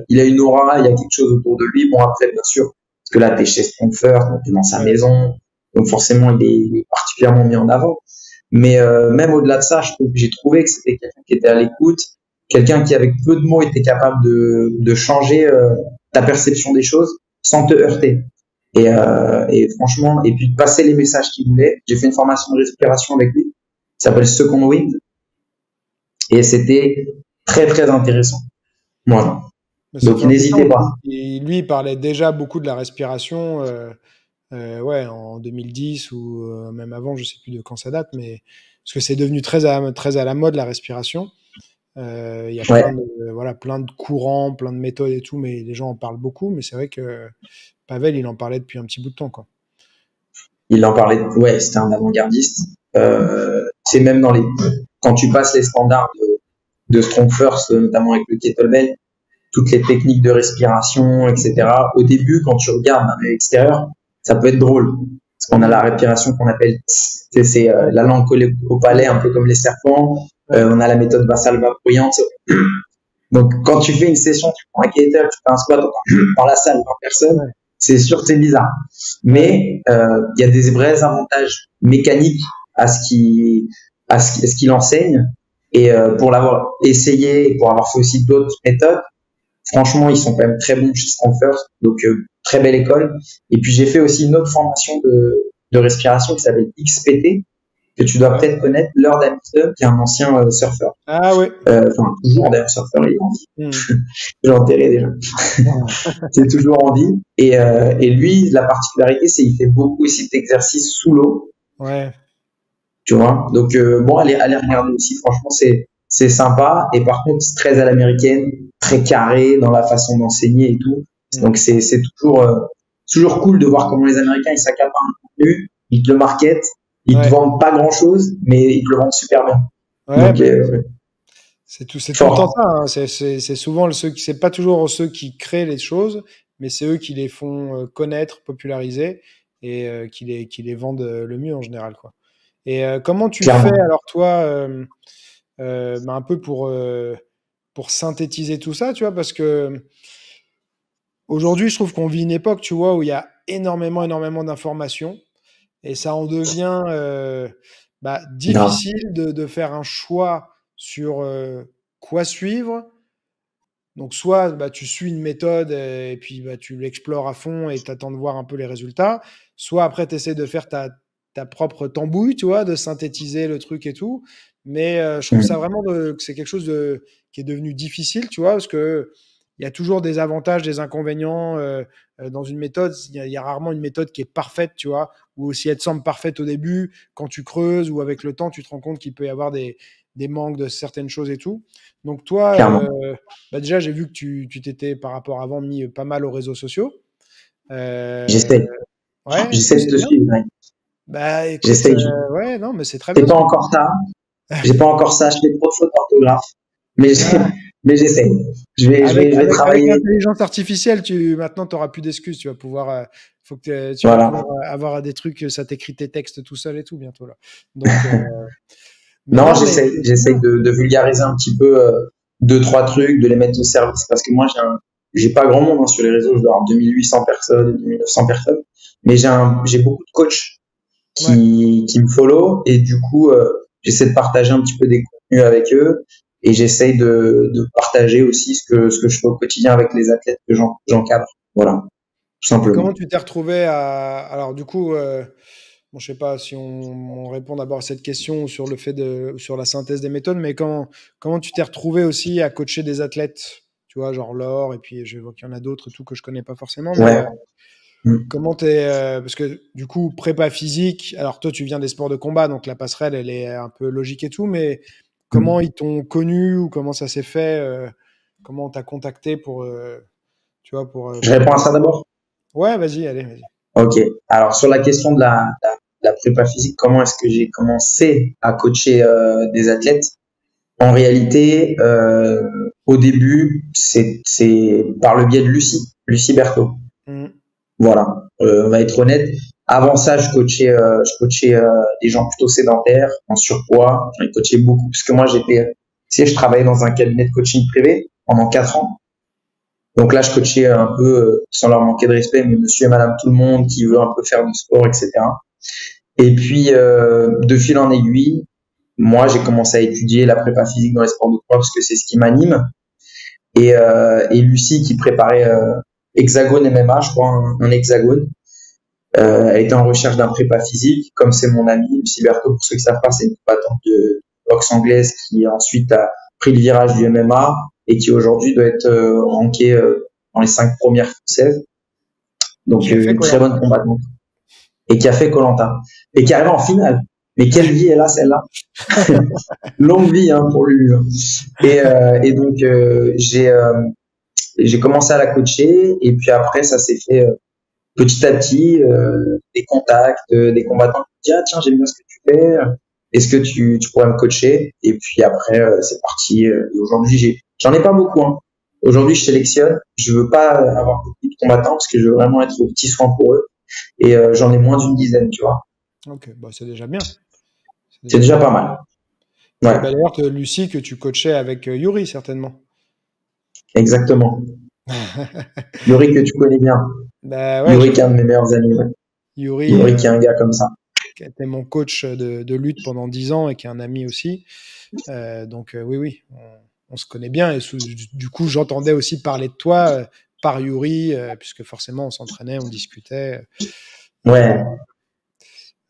Il a une aura, il y a quelque chose autour de lui. Bon, après, bien sûr, parce que là, t'es chez Strong First, donc t'es dans sa maison, donc forcément, il est particulièrement mis en avant. Mais même au-delà de ça, j'ai trouvé que c'était quelqu'un qui était à l'écoute, quelqu'un qui, avec peu de mots, était capable de changer ta perception des choses sans te heurter. Et franchement, et puis de passer les messages qu'il voulait. J'ai fait une formation de respiration avec lui, qui s'appelle Second Wind. Et c'était très, très intéressant. Voilà. Donc, n'hésitez pas. Lui, il parlait déjà beaucoup de la respiration, ouais, en 2010 ou même avant, je sais plus de quand ça date, mais parce que c'est devenu très à la mode, la respiration. Il y a plein de courants, plein de méthodes et tout, mais les gens en parlent beaucoup. Mais c'est vrai que Pavel, il en parlait depuis un petit bout de temps, quoi. Il en parlait, c'était un avant-gardiste. C'est même quand tu passes les standards de Strong First, notamment avec le kettlebell, toutes les techniques de respiration, etc. Au début, quand tu regardes à l'extérieur, ça peut être drôle. Parce qu'on a la respiration qu'on appelle, c'est la langue collée au palais, un peu comme les serpents. On a la méthode Valsalva bruyante. Donc, quand tu fais une session, tu prends un kettle, tu fais un squat dans la salle, 20 personnes, c'est sûr que c'est bizarre. Mais il y a des vrais avantages mécaniques à ce qu'il enseigne. Et pour l'avoir essayé et pour avoir fait aussi d'autres méthodes, franchement, ils sont quand même très bons chez Strong First. Donc, très belle école. Et puis, j'ai fait aussi une autre formation de respiration qui s'appelle XPT, que tu dois peut-être connaître, Lord Hamilton, qui est un ancien surfeur. Ah ouais. Enfin, toujours d'ailleurs surfeur, il est en vie. J'ai enterré déjà. C'est toujours en vie. Et lui, la particularité, c'est qu'il fait beaucoup aussi d'exercices sous l'eau. Ouais. Tu vois. Donc, bon, allez regarder aussi. Franchement, c'est sympa. Et par contre, c'est très à l'américaine, très carré dans la façon d'enseigner et tout. Donc, c'est toujours cool de voir comment les Américains, ils s'accaparent un contenu, ils te le marketent, ils te vendent pas grand chose, mais ils te le vendent super bien. Ouais, donc, c'est tout le temps ça. Hein. C'est souvent c'est pas toujours ceux qui créent les choses, mais c'est eux qui les font connaître, populariser et qui les vendent le mieux en général, quoi. Et comment tu fais alors toi, un peu pour synthétiser tout ça, tu vois, parce que aujourd'hui, je trouve qu'on vit une époque, tu vois, où il y a énormément d'informations et ça en devient difficile de faire un choix sur quoi suivre, Donc, soit bah, tu suis une méthode et puis bah, tu l'explores à fond et tu attends de voir un peu les résultats. Soit après, tu essaies de faire ta propre tambouille, tu vois, de synthétiser le truc et tout. Mais je trouve ça Mm. vraiment que c'est quelque chose qui est devenu difficile, tu vois, parce que il y a toujours des avantages, des inconvénients dans une méthode. Il y a rarement une méthode qui est parfaite, tu vois, ou si elle te semble parfaite au début, quand tu creuses ou avec le temps, tu te rends compte qu'il peut y avoir des manques de certaines choses et tout. Donc toi, Clairement. bah déjà, j'ai vu que tu t'étais par rapport à avant mis pas mal aux réseaux sociaux. Euh, J'essaie. ouais, J'essaie de c'est te bien. suivre, mec. Bah écoute, J'essaie. ouais, non, mais c'est très C'est bien pas ce que tu encore ça. J'ai pas encore ça. Je fais trop de fautes d'orthographe. Mais Ah, mais j'essaie. avec, Je vais avec travailler. l'intelligence artificielle, maintenant, tu n'auras plus d'excuses. Tu vas pouvoir, faut que tu vas Voilà. pouvoir avoir des trucs, ça t'écrit tes textes tout seul et tout bientôt là. Donc, mais Non, non, mais c'est j'essaie bien. de vulgariser un petit peu deux, trois trucs, de les mettre au service. Parce que moi, j'ai pas grand monde hein, sur les réseaux. Je dois avoir 2800 personnes, 2900 personnes. Mais j'ai beaucoup de coachs Ouais. qui me follow. Et du coup, j'essaie de partager un petit peu des contenus avec eux. Et j'essaie de partager aussi ce que je fais au quotidien avec les athlètes que j'encadre. Voilà, tout Et comment simplement. tu t'es retrouvé à... Alors du coup, bon, je sais pas si on répond d'abord à cette question sur le fait sur la synthèse des méthodes, mais comment tu t'es retrouvé aussi à coacher des athlètes, tu vois, genre Laure, et puis je vois qu'il y en a d'autres et tout que je connais pas forcément, mais Ouais. Mm. comment t'es, parce que du coup, prépa physique, alors toi tu viens des sports de combat, donc la passerelle, elle est un peu logique et tout, mais comment Mm. ils t'ont connu ou comment ça s'est fait, comment on t'a contacté tu vois, Je pour réponds à toi? ça d'abord. Ouais, vas-y, allez, vas-y. Ok. Alors sur la question de la prépa physique, comment est-ce que j'ai commencé à coacher des athlètes? En réalité, au début, c'est par le biais de Lucie Berthaud. Mhm. Voilà. On va être honnête. Avant ça, je coachais des gens plutôt sédentaires, en surpoids. J'en ai coaché beaucoup parce que moi tu sais, je travaillais dans un cabinet de coaching privé pendant 4 ans. Donc là, je coachais un peu, sans leur manquer de respect, mais monsieur et madame tout le monde qui veut un peu faire du sport, etc. Et puis, de fil en aiguille, moi, j'ai commencé à étudier la prépa physique dans les sports de combat parce que c'est ce qui m'anime. Et Lucie, qui préparait Hexagone MMA, je crois, un Hexagone, elle était en recherche d'un prépa physique. Comme c'est mon ami, Lucie Berthaud, pour ceux qui savent pas, c'est une combattante de boxe anglaise qui ensuite a pris le virage du MMA et qui aujourd'hui doit être rankée dans les 5 premières françaises. Donc Qui a fait une koh très bonne combattante et qui a fait koh et qui Ouais. arrive en finale. Mais quelle vie elle a celle-là. Longue vie hein, pour lui. Et donc j'ai commencé à la coacher et puis après ça s'est fait petit à petit des contacts, des combattants qui disent ah tiens j'aime bien ce que tu fais, est-ce que tu pourrais me coacher? Et puis après c'est parti. Et aujourd'hui j'en ai pas beaucoup. Hein. Aujourd'hui je sélectionne, je veux pas avoir beaucoup de combattants parce que je veux vraiment être au petit soin pour eux et j'en ai moins d'une dizaine, tu vois. Ok, bah c'est déjà bien. C'est C'est déjà déjà bien. pas mal. Et Ouais, bah, d'ailleurs, Lucie, que tu coachais avec Yuri, certainement. exactement. Yuri que tu connais bien. Bah ouais, Yuri qui est un de mes meilleurs amis. Ouais. Yuri, Yuri qui est un gars comme ça. qui a été mon coach de lutte pendant 10 ans et qui est un ami aussi. Donc oui, oui, on se connaît bien. Et du coup, j'entendais aussi parler de toi par Yuri, puisque forcément, on s'entraînait, on discutait. Et Ouais.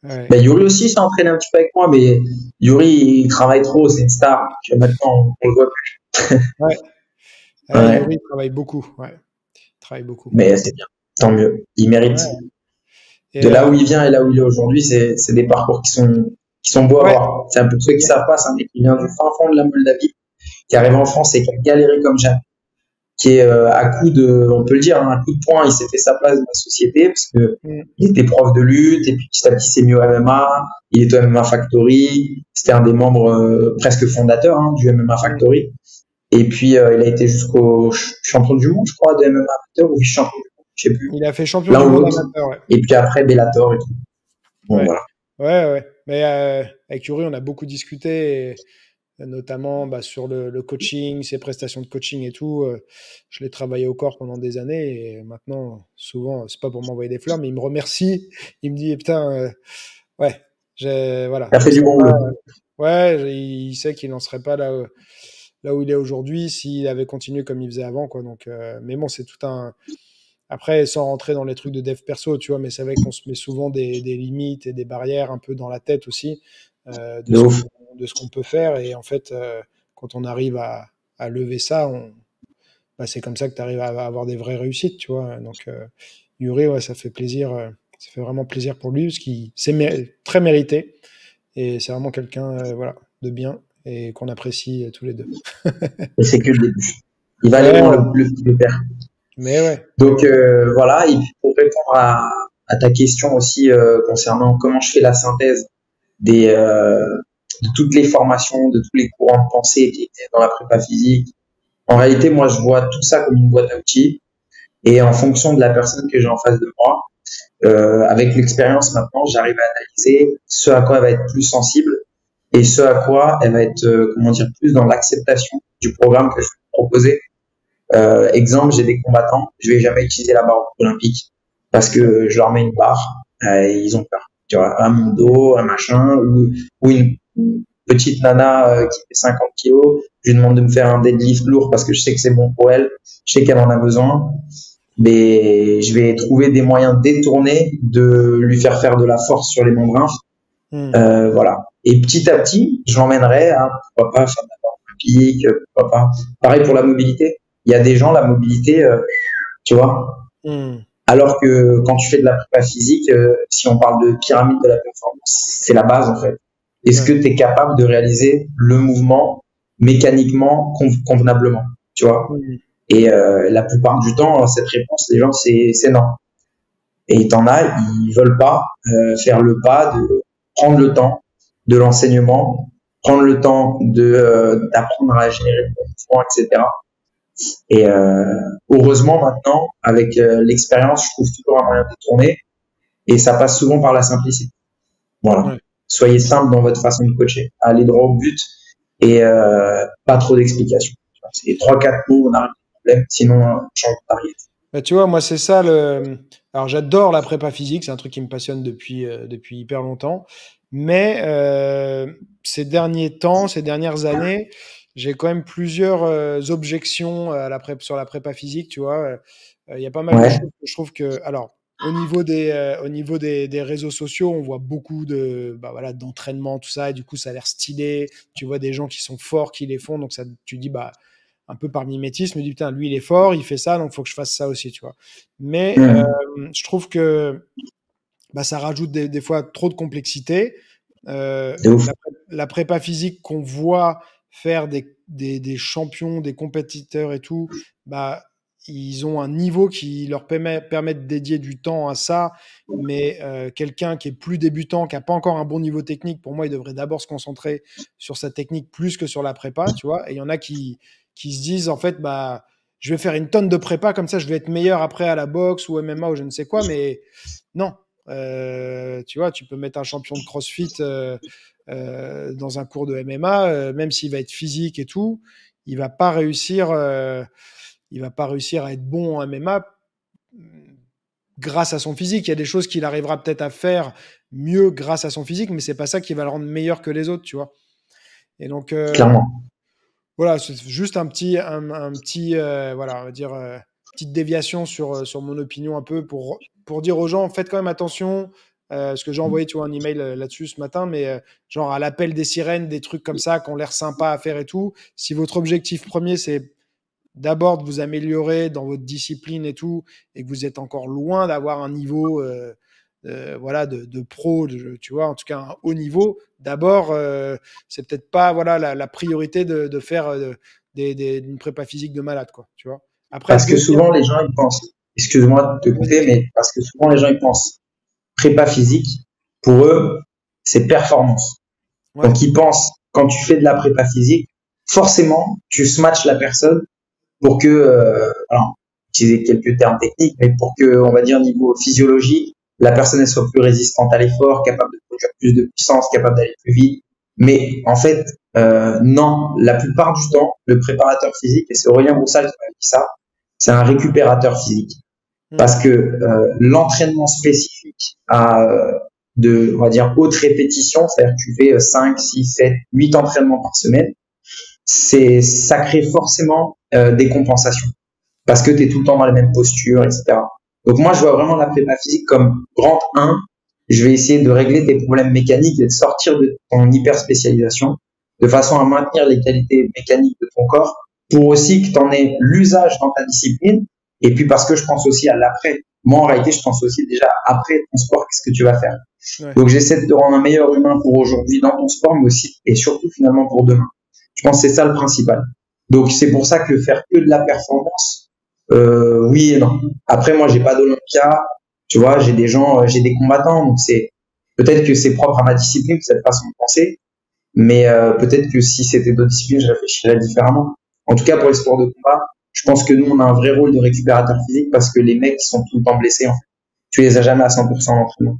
ouais, Ben, Yuri aussi s'est entraîné un petit peu avec moi, mais Yuri, il travaille trop, c'est une star. Donc, maintenant, on le voit plus. ouais. Ouais. Yuri travaille beaucoup. Ouais, il travaille beaucoup. Mais c'est bien. Tant mieux. Il mérite. Ouais. Et De là où il vient et là où il est aujourd'hui, c'est des parcours qui sont beaux à ouais, voir. C'est un peu ceux qui il y a- savent pas, c'est un mec qui vient du fin fond de la Moldavie, qui arrive en France et qui a galéré comme jamais, qui est à coup de, on peut le dire, hein, un coup de poing, il s'est fait sa place dans la société parce que Mm. il était prof de lutte et puis petit à petit s'est mis au MMA. Il est au MMA Factory. C'était un des membres presque fondateurs hein, du MMA Mm. Factory. Et puis il a été jusqu'au champion du monde, je crois, de MMA amateur ou vice-champion du monde, je sais plus, Il a fait champion l'un du ou monde l'autre. amateur. Ouais. Et puis après Bellator et tout. Bon Ouais, voilà. ouais, ouais. Mais avec Yuri, on a beaucoup discuté, et notamment bah, sur le coaching, ses prestations de coaching et tout. Je l'ai travaillé au corps pendant des années et maintenant, souvent, c'est pas pour m'envoyer des fleurs, mais il me remercie. Il me dit, putain, ouais, voilà, Il a j'en fait du serais bon pas. boulot. Ouais, il sait qu'il n'en serait pas là là où il est aujourd'hui s'il avait continué comme il faisait avant, quoi. Donc, mais bon, c'est tout un. Après, sans rentrer dans les trucs de dev perso, tu vois, mais c'est vrai qu'on se met souvent des limites et des barrières un peu dans la tête aussi De ouf. de ce qu'on peut faire. Et en fait, quand on arrive à lever ça, bah, c'est comme ça que tu arrives à avoir des vraies réussites, tu vois. Donc, Yuri, ouais, ça fait plaisir. Ça fait vraiment plaisir pour lui parce qu'il c'est très mérité. Et c'est vraiment quelqu'un voilà, de bien et qu'on apprécie tous les deux. Et c'est que le début. Il va aller Ouais, loin, ouais. le petit père. Mais ouais, mais Donc ouais. voilà, et puis pour répondre à ta question aussi concernant comment je fais la synthèse de toutes les formations, de tous les courants de pensée qui étaient dans la prépa physique, en réalité, moi, je vois tout ça comme une boîte à outils. Et en fonction de la personne que j'ai en face de moi, avec l'expérience maintenant, j'arrive à analyser ce à quoi elle va être plus sensible et ce à quoi elle va être, comment dire, plus dans l'acceptation du programme que je vais proposer. Exemple, j'ai des combattants, je vais jamais utiliser la barre olympique parce que je leur mets une barre et ils ont peur. Tu vois, un mon dos, un machin, ou une petite nana qui fait 50 kilos, je lui demande de me faire un deadlift lourd parce que je sais que c'est bon pour elle, je sais qu'elle en a besoin, mais je vais trouver des moyens détournés de lui faire de la force sur les membrnes. Hmm. Voilà. Et petit à petit, je l'emmènerai à, pourquoi pas, faire de la barre olympique, pourquoi pas. Pareil pour la mobilité. Il y a des gens, la mobilité, tu vois. Hmm. Alors que quand tu fais de la prépa physique, si on parle de pyramide de la performance, c'est la base en fait. Est-ce que Ouais. tu es capable de réaliser le mouvement mécaniquement, convenablement, tu vois? Hmm. Et la plupart du temps, cette réponse, les gens, c'est non. Et t'en as, ils veulent pas faire le pas de prendre le temps de l'enseignement, prendre le temps de d'apprendre à générer le mouvement, etc. Et heureusement maintenant, avec l'expérience, je trouve toujours un moyen de tourner. Et ça passe souvent par la simplicité. Voilà. Ouais. Soyez simple dans votre façon de coacher. Allez droit au but et pas trop d'explications. C'est trois, quatre mots, on arrête le problème. Sinon, on change de target. Bah, tu vois, moi, c'est ça le. Alors, j'adore la prépa physique, c'est un truc qui me passionne depuis hyper longtemps. Mais ces derniers temps, ces dernières années, j'ai quand même plusieurs objections sur la prépa physique, tu vois. Il y a pas mal de Ouais. choses que je trouve que. Alors, au niveau des réseaux sociaux, on voit beaucoup bah, voilà, d'entraînement, tout ça, et du coup, ça a l'air stylé. Tu vois des gens qui sont forts, qui les font, donc ça, tu dis, bah un peu par mimétisme, me dis putain, lui il est fort, il fait ça, donc il faut que je fasse ça aussi, tu vois. Mais Mmh. je trouve que bah, ça rajoute des fois trop de complexité. De ouf. La prépa physique qu'on voit faire des champions, des compétiteurs et tout, bah, ils ont un niveau qui leur permet de dédier du temps à ça. Mais quelqu'un qui est plus débutant, qui n'a pas encore un bon niveau technique, pour moi, il devrait d'abord se concentrer sur sa technique plus que sur la prépa, tu vois. Et il y en a qui se disent, en fait, bah, je vais faire une tonne de prépa, comme ça, je vais être meilleur après à la boxe ou MMA ou je ne sais quoi. Mais non, tu vois, tu peux mettre un champion de CrossFit dans un cours de MMA, même s'il va être physique et tout, il va pas réussir, il va pas réussir à être bon en MMA grâce à son physique. Il y a des choses qu'il arrivera peut-être à faire mieux grâce à son physique, mais c'est pas ça qui va le rendre meilleur que les autres, tu vois. Et donc Clairement. voilà, c'est juste un petit, voilà, on va dire, petite déviation sur mon opinion un peu pour dire aux gens, faites quand même attention, parce que j'ai envoyé, tu vois, un email là-dessus ce matin, mais genre à l'appel des sirènes, des trucs comme ça qui ont l'air sympas à faire et tout. Si votre objectif premier, c'est d'abord de vous améliorer dans votre discipline et tout, et que vous êtes encore loin d'avoir un niveau voilà, de pro, tu vois, en tout cas un haut niveau, d'abord, c'est peut-être pas voilà, la priorité de faire une prépa physique de malade, quoi, tu vois. Après, Parce que devenir... souvent, les gens, ils pensent, excuse-moi de te Vas-y, couper, vas-y. mais parce que souvent, les gens, ils pensent prépa physique, pour eux, c'est performance. Ouais. Donc, ils pensent, quand tu fais de la prépa physique, forcément, tu smatches la personne pour que, alors, utiliser quelques termes techniques, mais pour que, on va dire, niveau physiologique, la personne elle soit plus résistante à l'effort, capable de produire plus de puissance, capable d'aller plus vite. Mais en fait, non, la plupart du temps, le préparateur physique, et c'est Aurélien Broussal qui m'a dit ça, c'est un récupérateur physique. Parce Hmm. que l'entraînement spécifique à on va dire, haute répétition, c'est-à-dire que tu fais 5, 6, 7, 8 entraînements par semaine, ça crée forcément des compensations parce que tu es tout le temps dans les mêmes postures, etc. Donc moi, je vois vraiment la prépa physique comme grand 1. Je vais essayer de régler tes problèmes mécaniques et de sortir de ton hyper spécialisation de façon à maintenir les qualités mécaniques de ton corps pour aussi que tu en aies l'usage dans ta discipline. Et puis parce que je pense aussi à l'après. Moi, en réalité, je pense aussi déjà après ton sport, qu'est-ce que tu vas faire. Ouais. Donc j'essaie de te rendre un meilleur humain pour aujourd'hui dans ton sport, mais aussi et surtout finalement pour demain. Je pense que c'est ça le principal. Donc c'est pour ça que faire que de la performance, oui et non. Après moi j'ai pas d'Olympia, tu vois, j'ai des gens, j'ai des combattants, donc c'est peut-être que c'est propre à ma discipline cette façon de penser, mais peut-être que si c'était d'autres disciplines, je réfléchirais différemment. En tout cas pour les sports de combat, je pense que nous on a un vrai rôle de récupérateur physique parce que les mecs ils sont tout le temps blessés en fait. Tu les as jamais à 100% d'entraînement.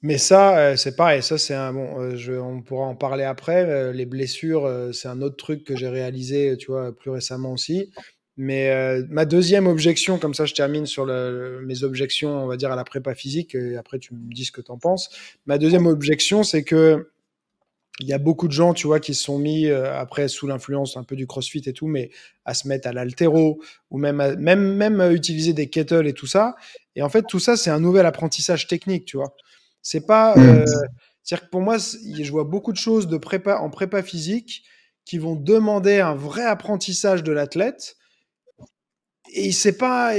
Mais ça, c'est pareil, ça c'est un bon, on pourra en parler après. Les blessures, c'est un autre truc que j'ai réalisé, tu vois, plus récemment aussi. Mais ma deuxième objection, comme ça je termine sur mes objections, on va dire, à la prépa physique, et après tu me dis ce que tu en penses. Ma deuxième objection, c'est que il y a beaucoup de gens, tu vois, qui se sont mis, après, sous l'influence un peu du CrossFit et tout, mais à se mettre à l'haltéro, ou même à utiliser des kettles et tout ça. Et en fait, tout ça, c'est un nouvel apprentissage technique, tu vois. C'est pas, c'est-à-dire que pour moi, je vois beaucoup de choses en prépa physique qui vont demander un vrai apprentissage de l'athlète. Et c'est pas,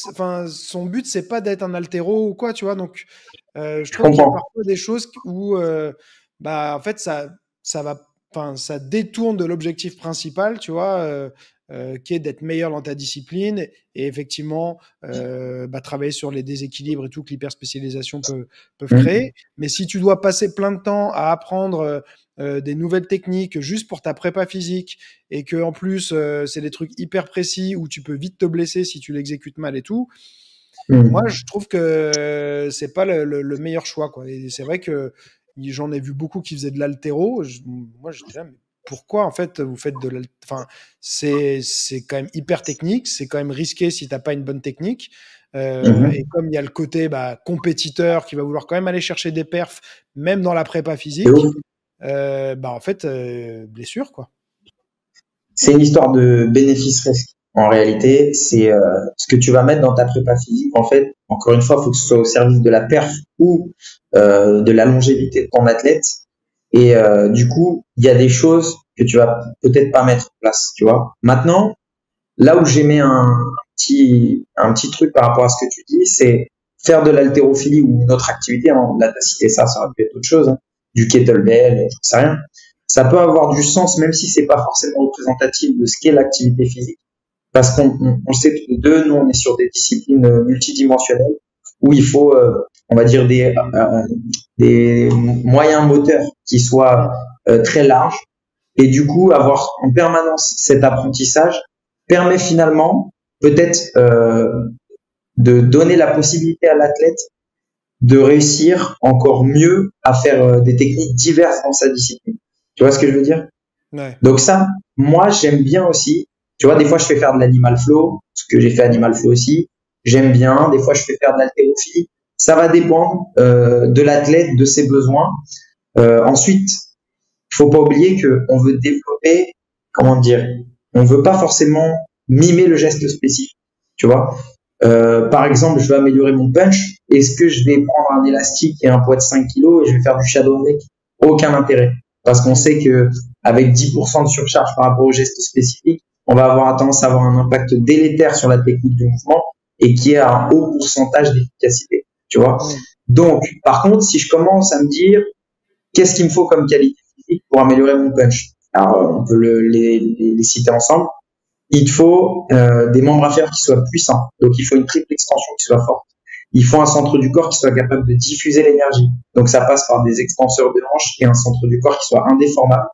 enfin, son but, c'est pas d'être un haltéro ou quoi, tu vois. Donc, je Je trouve qu'il y a comprends. parfois des choses où, bah, en fait, ça va, enfin, ça détourne de l'objectif principal, tu vois, qui est d'être meilleur dans ta discipline et effectivement, bah, travailler sur les déséquilibres et tout que l'hyperspécialisation peuvent créer. Mais si tu dois passer plein de temps à apprendre des nouvelles techniques juste pour ta prépa physique et que en plus c'est des trucs hyper précis où tu peux vite te blesser si tu l'exécutes mal et tout, moi, je trouve que c'est pas le meilleur choix, quoi. Et c'est vrai que j'en ai vu beaucoup qui faisaient de l'haltéro. Moi, j'étais là, mais pourquoi, en fait, vous faites de l'haltéro? Enfin, c'est quand même hyper technique. C'est quand même risqué si t'as pas une bonne technique. Et comme il y a le côté bah, compétiteur qui va vouloir quand même aller chercher des perfs, même dans la prépa physique, bah, en fait, blessure, quoi. C'est une histoire de bénéfice-risque. En réalité, c'est ce que tu vas mettre dans ta prépa physique. En fait, encore une fois, il faut que ce soit au service de la perf ou de la longévité de ton athlète. Et du coup, il y a des choses que tu vas peut-être pas mettre en place, tu vois. Maintenant, là où j'émets un petit truc par rapport à ce que tu dis, c'est faire de l'haltérophilie ou une autre activité. Hein, là, t'as cité ça, ça aurait pu être autre chose, hein, du kettlebell, j'en sais rien. Ça peut avoir du sens, même si c'est pas forcément représentatif de ce qu'est l'activité physique, parce on sait tous les deux, nous on est sur des disciplines multidimensionnelles où il faut, on va dire des moyens moteurs qui soient très larges, et du coup avoir en permanence cet apprentissage permet finalement peut-être de donner la possibilité à l'athlète de réussir encore mieux à faire des techniques diverses dans sa discipline. Tu vois ce que je veux dire? Ouais. Donc ça, moi, j'aime bien aussi. Tu vois, des fois, je fais faire de l'animal flow, ce que j'ai fait animal flow aussi. J'aime bien. Des fois, je fais faire de l'haltérophilie. Ça va dépendre de l'athlète, de ses besoins. Ensuite, il faut pas oublier que on veut développer, comment dire, on veut pas forcément mimer le geste spécifique. Tu vois, par exemple, je veux améliorer mon punch. Est-ce que je vais prendre un élastique et un poids de 5 kilos et je vais faire du shadow avec? Aucun intérêt. Parce qu'on sait que avec 10% de surcharge par rapport au geste spécifique, on va avoir tendance à avoir un impact délétère sur la technique du mouvement et qui a un haut pourcentage d'efficacité. Tu vois. Donc, par contre, si je commence à me dire qu'est-ce qu'il me faut comme qualité physique pour améliorer mon punch, alors on peut les citer ensemble. Il te faut des membres inférieurs qui soient puissants. Donc, il faut une triple extension qui soit forte. Il faut un centre du corps qui soit capable de diffuser l'énergie. Donc, ça passe par des extenseurs de hanches et un centre du corps qui soit indéformable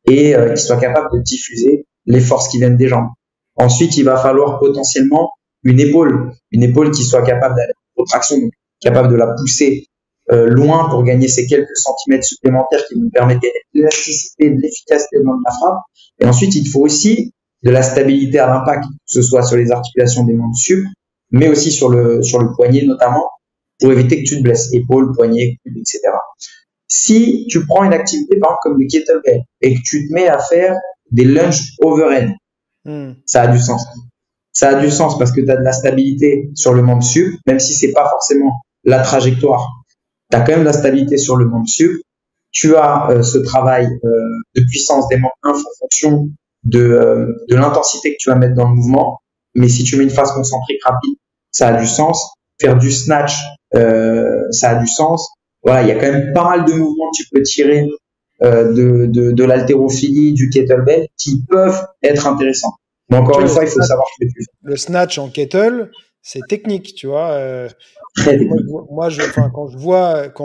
et qui soit capable de diffuser les forces qui viennent des jambes. Ensuite, il va falloir potentiellement une épaule qui soit capable d'aller en traction, donc capable de la pousser loin pour gagner ces quelques centimètres supplémentaires qui nous permettent de l'élasticité, de l'efficacité dans la frappe. Et ensuite, il faut aussi de la stabilité à l'impact, que ce soit sur les articulations des membres sup, mais aussi sur le poignet notamment, pour éviter que tu te blesses, épaules, poignet, coude, etc. Si tu prends une activité par exemple comme le kettlebell et que tu te mets à faire des lunges overhead. Hmm. Ça a du sens. Ça a du sens parce que tu as de la stabilité sur le membre sup, même si c'est pas forcément la trajectoire. Tu as quand même de la stabilité sur le membre sup. Tu as ce travail de puissance des membres en fonction de l'intensité que tu vas mettre dans le mouvement. Mais si tu mets une phase concentrique rapide, ça a du sens. Faire du snatch, ça a du sens. Voilà, il y a quand même pas mal de mouvements que tu peux tirer de l'haltérophilie, du kettlebell, qui peuvent être intéressants. Mais encore une fois, il faut savoir ce que tu fais. Le snatch en kettle, c'est technique, tu vois. Très technique. Moi, quand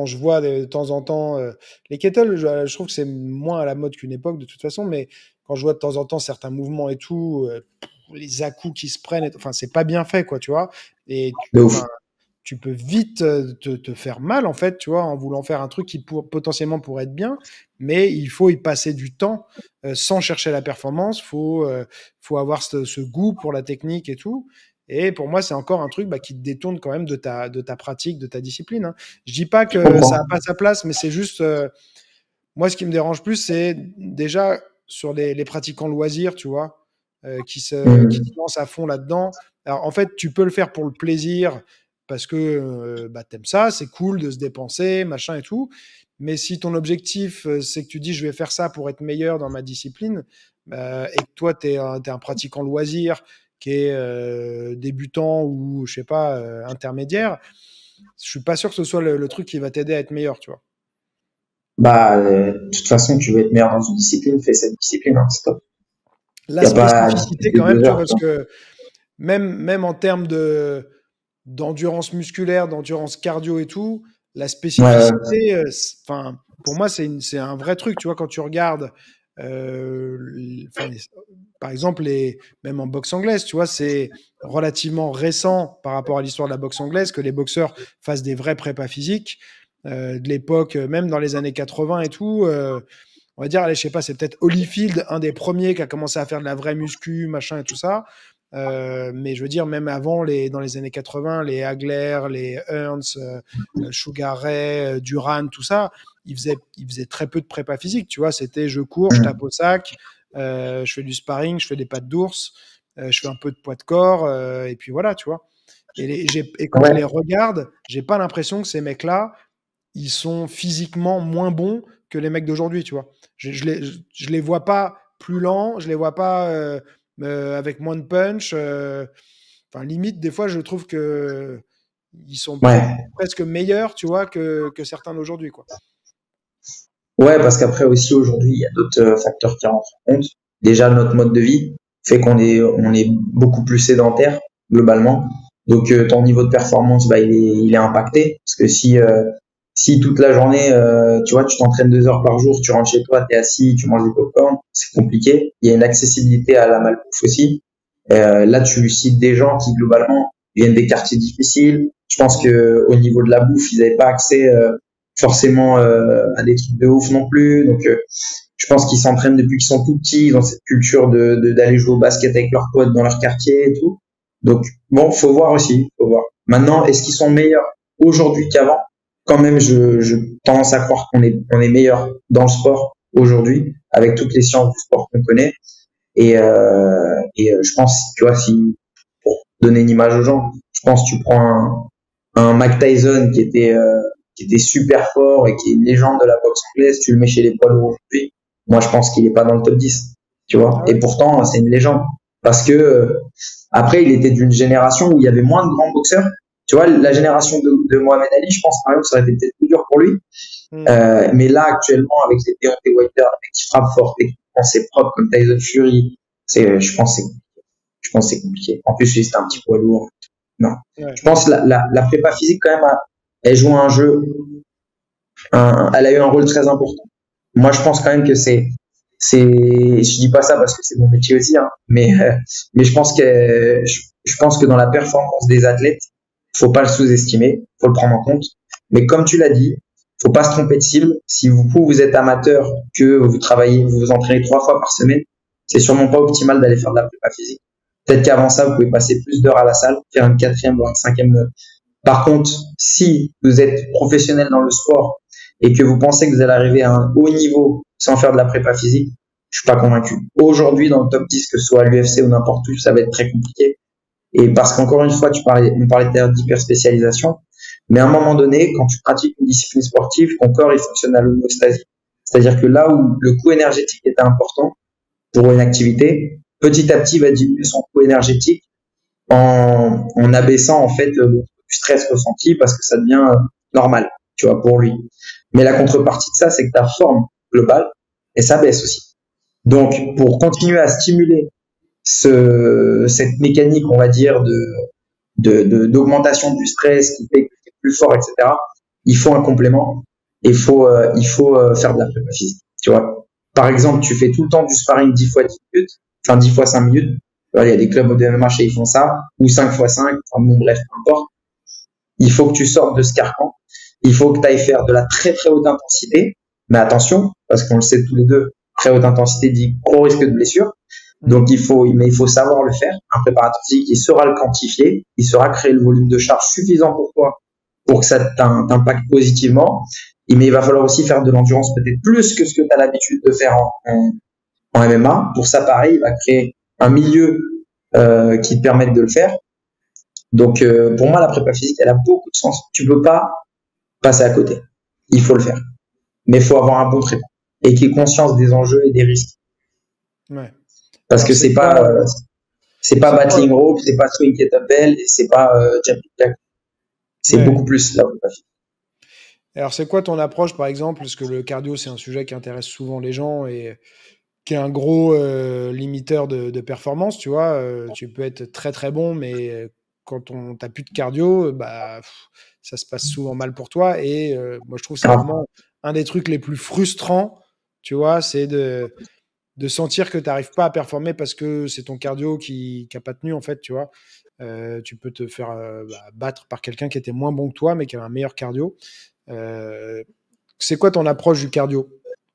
je vois de temps en temps les kettles, je trouve que c'est moins à la mode qu'une époque de toute façon, mais quand je vois de temps en temps certains mouvements et tout, les à-coups qui se prennent, enfin, c'est pas bien fait, quoi, tu vois. Et De ouf. tu peux vite te faire mal, en fait, tu vois, en voulant faire un truc qui potentiellement pourrait être bien, mais il faut y passer du temps sans chercher la performance. Faut avoir ce goût pour la technique et tout. Et pour moi, c'est encore un truc qui te détourne quand même de ta pratique, de ta discipline. Hein. Je dis pas Je que ça comprends. n'a pas sa place, mais c'est juste, moi, ce qui me dérange plus, c'est déjà sur les pratiquants loisirs, tu vois, qui se lancent à fond là-dedans. Alors, en fait, tu peux le faire pour le plaisir, parce que t'aimes ça, c'est cool de se dépenser, machin et tout. Mais si ton objectif, c'est que tu dis, je vais faire ça pour être meilleur dans ma discipline, et que toi, t'es un pratiquant loisir qui est débutant ou, je sais pas, intermédiaire, je suis pas sûr que ce soit le truc qui va t'aider à être meilleur, tu vois. De toute façon, tu veux être meilleur dans une discipline, fais cette discipline, hein, c'est top. La Il n'y a pas à spécificité discuter quand même, deux tu vois, heures, parce quoi. que même en termes d'endurance musculaire, d'endurance cardio et tout, la Ouais, ouais. spécificité, enfin, pour moi, c'est un vrai truc, tu vois, quand tu regardes, enfin, par exemple, même en boxe anglaise, tu vois, c'est relativement récent par rapport à l'histoire de la boxe anglaise que les boxeurs fassent des vrais prépas physiques. De l'époque, même dans les années 80 et tout, on va dire, allez, je sais pas, c'est peut-être Holyfield, un des premiers qui a commencé à faire de la vraie muscu, machin et tout ça. Mais je veux dire, même avant, dans les années 80, les Hagler, les Hearns, Sugar Ray, Duran, tout ça, ils faisaient très peu de prépa physique, tu vois. C'était je cours, je tape au sac, je fais du sparring, je fais des pattes d'ours, je fais un peu de poids de corps, et puis voilà, tu vois. Et quand je les Ouais, regarde, j'ai pas l'impression que ces mecs-là, ils sont physiquement moins bons que les mecs d'aujourd'hui, tu vois. Je les vois pas plus lents, je les vois pas avec moins de punch. Enfin, limite, des fois, je trouve que ils sont peut-être ouais. presque meilleurs, tu vois, que certains d'aujourd'hui, quoi. Ouais, parce qu'après aussi aujourd'hui, il y a d'autres facteurs qui rentrent en compte. Déjà, notre mode de vie fait on est beaucoup plus sédentaire globalement. Donc ton niveau de performance, il est impacté. Parce que si toute la journée, tu vois, tu t'entraînes 2 heures par jour, tu rentres chez toi, t'es assis, tu manges du popcorn, c'est compliqué. Il y a une accessibilité à la malbouffe aussi. Là, tu cites des gens qui globalement viennent des quartiers difficiles. Je pense Mm. que au niveau de la bouffe, ils n'avaient pas accès forcément à des trucs de ouf non plus. Donc, je pense qu'ils s'entraînent depuis qu'ils sont tout petits. Ils ont cette culture d'aller jouer au basket avec leurs potes dans leur quartier et tout. Donc, bon, faut voir aussi. Faut voir. Maintenant, est-ce qu'ils sont meilleurs aujourd'hui qu'avant? Quand même, je tendance à croire on est meilleur dans le sport aujourd'hui avec toutes les sciences du sport qu'on connaît. Je pense, tu vois, si pour donner une image aux gens, je pense que tu prends un Mike Tyson qui était super fort et qui est une légende de la boxe anglaise, tu le mets chez les poids lourds aujourd'hui, moi je pense qu'il est pas dans le top 10, tu vois. Ah Et ouais. pourtant, c'est une légende. Parce que après, il était d'une génération où il y avait moins de grands boxeurs. Tu vois, la génération de Mohamed Ali, je pense par exemple, ça aurait été peut-être plus dur pour lui. Mm. Mais là, actuellement, avec les Deontay Wilder, les mecs qui frappent fort, et qui pensent c'est propre comme Tyson Fury, je pense que c'est compliqué. En plus, lui, c'était un petit poids lourd. Non. Ouais. Je pense que la prépa physique, quand même, elle joue un jeu, elle a eu un rôle très important. Moi, je pense quand même que je dis pas ça parce que c'est mon métier aussi, hein, mais je pense que dans la performance des athlètes, faut pas le sous-estimer, faut le prendre en compte. Mais comme tu l'as dit, faut pas se tromper de cible. Si vous êtes amateur, que vous travaillez, vous vous entraînez 3 fois par semaine, c'est sûrement pas optimal d'aller faire de la prépa physique. Peut-être qu'avant ça, vous pouvez passer plus d'heures à la salle, faire une quatrième, voire une cinquième. Par contre, si vous êtes professionnel dans le sport et que vous pensez que vous allez arriver à un haut niveau sans faire de la prépa physique, Je suis pas convaincu. Aujourd'hui, dans le top 10, que ce soit à l'UFC ou n'importe où, ça va être très compliqué. Et parce qu'encore une fois, on parlait d'hyper spécialisation, mais à un moment donné, quand tu pratiques une discipline sportive, ton corps, il fonctionne à l'homéostasie. C'est-à-dire que là où le coût énergétique était important pour une activité, petit à petit, il va diminuer son coût énergétique en abaissant, en fait, le stress ressenti parce que ça devient normal, tu vois, pour lui. Mais la contrepartie de ça, c'est que ta forme globale, et ça baisse aussi. Donc, pour continuer à stimuler cette mécanique, on va dire, d'augmentation du stress qui fait que tu es plus fort, etc., il faut un complément. Il faut faire de la prépa physique. Tu vois. Par exemple, tu fais tout le temps du sparring 10 fois 10 minutes, enfin 10 fois 5 minutes. Il y a des clubs de MMA chez ils font ça, ou 5 fois 5, enfin bon, bref, peu importe. Il faut que tu sortes de ce carcan. Il faut que tu ailles faire de la très très haute intensité. Mais attention, parce qu'on le sait tous les deux, très haute intensité dit gros risque de blessure. Donc il faut savoir le faire. Un préparateur physique, il saura le quantifier, il saura créer le volume de charge suffisant pour toi, pour que ça t'impacte positivement. Mais il va falloir aussi faire de l'endurance peut-être plus que ce que tu as l'habitude de faire en MMA. Pour ça, pareil, il va créer un milieu qui te permette de le faire. Donc pour moi, la prépa physique, elle a beaucoup de sens. Tu peux pas passer à côté. Il faut le faire. Mais il faut avoir un bon prépa et qui ait conscience des enjeux et des risques. Ouais. Parce alors, que c'est pas battling rope, c'est pas swing kettlebell et c'est pas jumping jack. C'est beaucoup plus la prépa physique. Alors c'est quoi ton approche par exemple, parce que le cardio c'est un sujet qui intéresse souvent les gens et qui est un gros limiteur de performance, tu vois. Tu peux être très très bon, mais quand t'as plus de cardio, bah ça se passe souvent mal pour toi. Et moi je trouve que c'est vraiment un des trucs les plus frustrants, tu vois, c'est de sentir que tu n'arrives pas à performer parce que c'est ton cardio qui n'a pas tenu, en fait, tu vois. Tu peux te faire battre par quelqu'un qui était moins bon que toi, mais qui avait un meilleur cardio. C'est quoi ton approche du cardio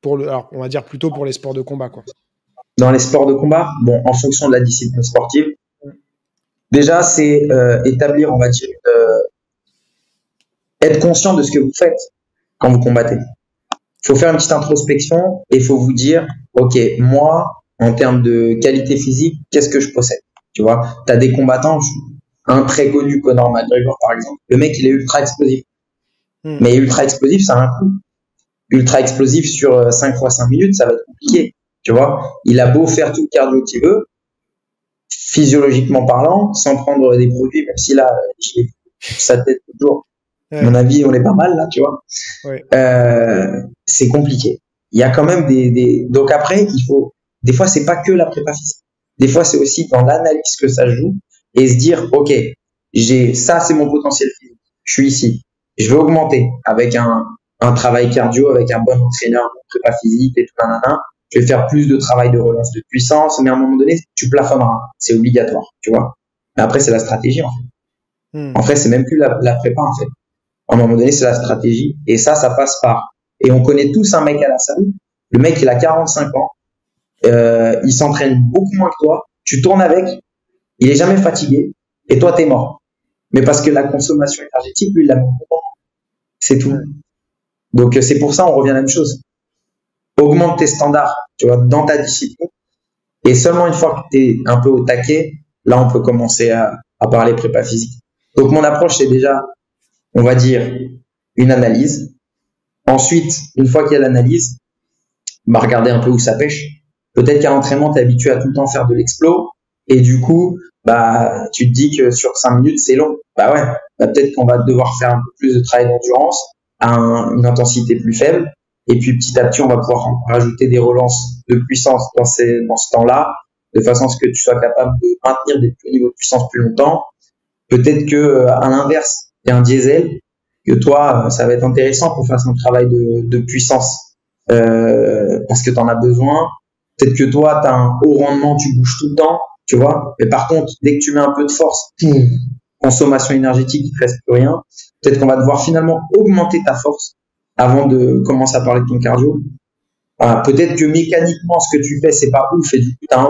alors, on va dire plutôt pour les sports de combat, quoi. Dans les sports de combat, bon, en fonction de la discipline sportive, déjà, c'est établir, on va dire, être conscient de ce que vous faites quand vous combattez. Il faut faire une petite introspection et il faut vous dire, ok, moi, en termes de qualité physique, qu'est-ce que je possède? Tu vois, tu as des combattants, un très connu, Conor McGregor, par exemple. Le mec, il est ultra explosif. Mais ultra explosif, ça a un coût. Ultra explosif sur 5 fois 5 minutes, ça va être compliqué. Tu vois, il a beau faire tout le cardio qu'il veut, physiologiquement parlant, sans prendre des produits, même si là, sa tête toujours. À mon avis, on est pas mal là, tu vois. Ouais. C'est compliqué. Il y a quand même donc après, des fois, c'est pas que la prépa physique. Des fois, c'est aussi dans l'analyse que ça joue et se dire, ok, ça, c'est mon potentiel physique. Je suis ici. Je veux augmenter avec un travail cardio, avec un bon entraîneur, un prépa physique et tout, nanana. Je vais faire plus de travail de relance de puissance, mais à un moment donné, tu plafonneras. C'est obligatoire, tu vois. Mais après, c'est la stratégie, en fait. En fait, c'est même plus la prépa, en fait. À un moment donné, c'est la stratégie. Et ça passe par. Et on connaît tous un mec à la salle. Le mec, il a 45 ans. Il s'entraîne beaucoup moins que toi. Tu tournes avec. Il est jamais fatigué. Et toi, t'es mort. Mais parce que la consommation énergétique, lui, il l'a mis au moment. C'est tout. Donc, c'est pour ça, on revient à la même chose. Augmente tes standards, tu vois, dans ta discipline. Et seulement une fois que t'es un peu au taquet, là, on peut commencer à parler prépa physique. Donc, mon approche, c'est déjà, on va dire, une analyse. Ensuite, une fois qu'il y a l'analyse, regarder un peu où ça pêche. Peut-être qu'à l'entraînement, tu es habitué à tout le temps faire de l'explo. Et du coup, tu te dis que sur 5 minutes, c'est long. Peut-être qu'on va devoir faire un peu plus de travail d'endurance à une intensité plus faible. Et puis, petit à petit, on va pouvoir rajouter des relances de puissance dans ce temps-là, de façon à ce que tu sois capable de maintenir des niveaux de puissance plus longtemps. Peut-être que, à l'inverse, il y a un diesel, que toi, ça va être intéressant qu'on fasse un travail de puissance parce que tu en as besoin. Peut-être que toi, tu as un haut rendement, tu bouges tout le temps, tu vois. Mais par contre, dès que tu mets un peu de force, consommation énergétique, il ne te reste plus rien. Peut-être qu'on va devoir finalement augmenter ta force avant de commencer à parler de ton cardio. Peut-être que mécaniquement, ce que tu fais, c'est pas ouf et du coup, tu as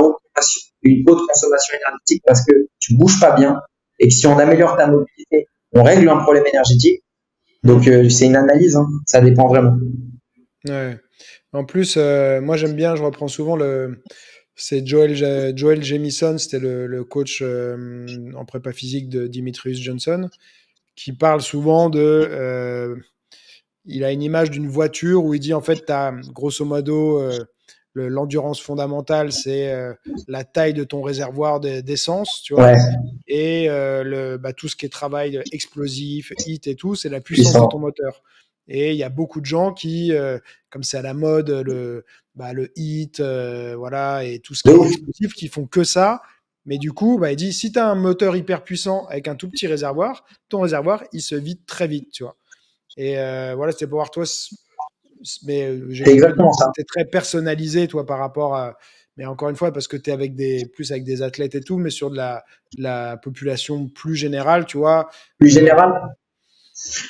une haute consommation énergétique parce que tu bouges pas bien et que si on améliore ta mobilité, on règle un problème énergétique. Donc, c'est une analyse, hein. Ça dépend vraiment. Ouais. En plus, moi j'aime bien, je reprends souvent c'est Joel Jamieson, c'était le coach en prépa physique de Dimitrius Johnson, qui parle souvent il a une image d'une voiture où il dit en fait, tu as grosso modo l'endurance fondamentale, c'est la taille de ton réservoir d'essence, tu vois, Ouais, et tout ce qui est travail explosif, hit et tout, c'est la puissance de ton puissant. moteur. Et il y a beaucoup de gens qui, comme c'est à la mode, le hit, voilà, et tout ce De qui est ouf. explosif, qui font que ça. Mais du coup, il dit, si tu as un moteur hyper puissant avec un tout petit réservoir, ton réservoir, il se vide très vite, tu vois. Et voilà, c'était pour voir toi, mais j'ai C'est compris que exactement ça. c'était très personnalisé, toi, par rapport à. Mais encore une fois, parce que tu es plus avec des athlètes et tout, mais sur de la population plus générale, tu vois. Plus euh, général,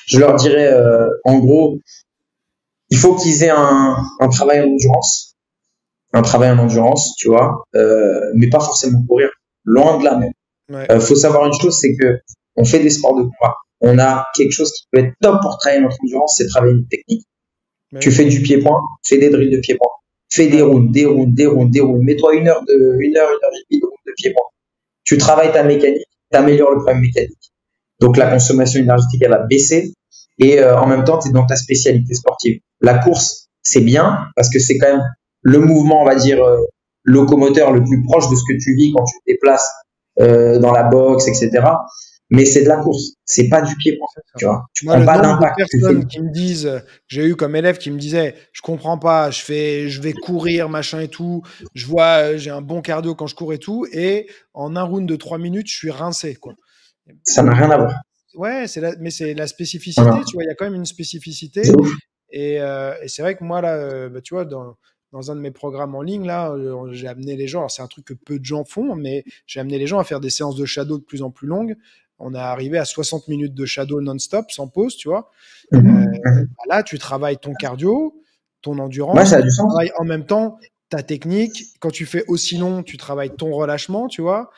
je leur dirais, en gros, il faut qu'ils aient un travail en endurance, tu vois, mais pas forcément courir, loin de là même. ouais, Faut savoir une chose, c'est que on fait des sports de combat. On a quelque chose qui peut être top pour travailler notre endurance, c'est travailler une technique. Tu ouais, fais du pied-point, fais des drills de pied-point, fais des ouais, rounds, des rounds, des rounds, des rounds. Mets-toi une heure et demie de rounds de pied-point. Tu travailles ta mécanique, tu améliores le problème mécanique. Donc la ouais, consommation énergétique, elle va baisser et en même temps, tu es dans ta spécialité sportive. La course, c'est bien parce que c'est quand même le mouvement, on va dire, locomoteur le plus proche de ce que tu vis quand tu te déplaces dans la boxe, etc. Mais c'est de la course, c'est pas du pied-point, c'est ça. tu vois. Tu Moi, prends le pas nombre de d'impact, tu fais. personnes qui me disent, j'ai eu comme élève qui me disait, je comprends pas, je vais courir, machin et tout, je vois, j'ai un bon cardio quand je cours et tout, et en un round de 3 minutes, je suis rincé, quoi. Ça n'a rien à voir. Ouais, mais c'est la spécificité, Voilà. tu vois, il y a quand même une C'est spécificité. ouf. Et c'est vrai que moi, là, tu vois, dans un de mes programmes en ligne, là, j'ai amené les gens, alors c'est un truc que peu de gens font, mais j'ai amené les gens à faire des séances de shadow de plus en plus longues. On est arrivé à 60 minutes de shadow non-stop, sans pause, tu vois. Mhm. Là, tu travailles ton cardio, ton Ouais, endurance, ça a mais du tu sens. travailles en même temps ta technique. Quand tu fais aussi long, tu travailles ton relâchement, tu vois,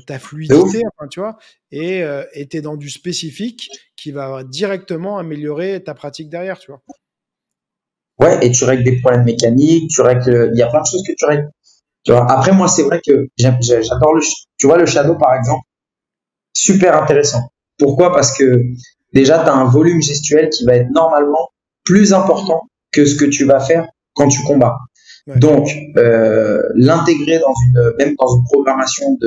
ta De ouf. fluidité, enfin, tu vois, et tu es dans du spécifique qui va directement améliorer ta pratique derrière, tu vois. Ouais, et tu règles des problèmes mécaniques, il y a plein de choses que tu règles. Tu vois. Après, moi, c'est vrai que j'adore tu vois, le shadow, par exemple, super intéressant. Pourquoi? Parce que déjà, tu as un volume gestuel qui va être normalement plus important que ce que tu vas faire quand tu combats. Ouais. Donc, l'intégrer même dans une programmation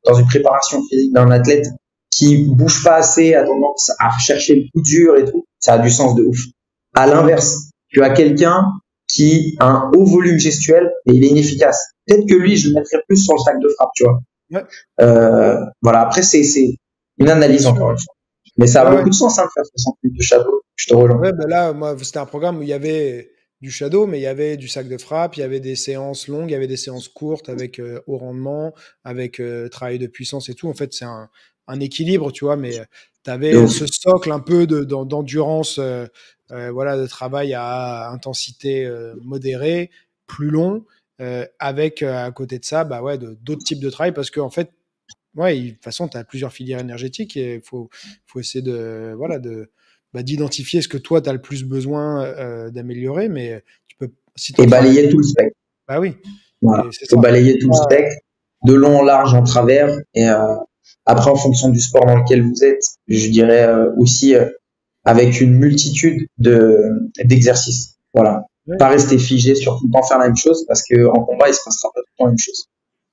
dans une préparation physique d'un athlète qui bouge pas assez, a tendance à rechercher le coup dur et tout, ça a du sens de ouf. À l'inverse, tu as quelqu'un qui a un haut volume gestuel et il est inefficace. Peut-être que lui, je le mettrais plus sur le sac de frappe, tu vois. Ouais, Voilà. Après, c'est une bien analyse sûr. encore une fois. Mais ça a Ouais, ouais. beaucoup de sens, hein, de faire 60 minutes de shadow. Je te rejoins. Ouais, ben là, moi, c'était un programme où il y avait du shadow, mais il y avait du sac de frappe, il y avait des séances longues, il y avait des séances courtes avec haut rendement, avec travail de puissance et tout. En fait, c'est un équilibre, tu vois, mais tu De avais ouf. ce socle un peu d'endurance, voilà, de travail à intensité modérée, plus long, avec à côté de ça, bah ouais, d'autres types de travail, parce qu'en fait, ouais, de toute façon, tu as plusieurs filières énergétiques et faut essayer d'identifier ce que toi, tu as le plus besoin d'améliorer. Mais tu peux, si ton Et travail. balayer tout le spectre. Bah oui, Voilà. et c'est Il faut ça. balayer tout le spectre, de long en large, en travers. Et après, en fonction du sport dans lequel vous êtes, je dirais aussi avec une multitude d'exercices. Voilà. Ouais. Pas rester figé sur tout le temps faire la même chose parce que en combat, il se passera pas tout le temps la même chose.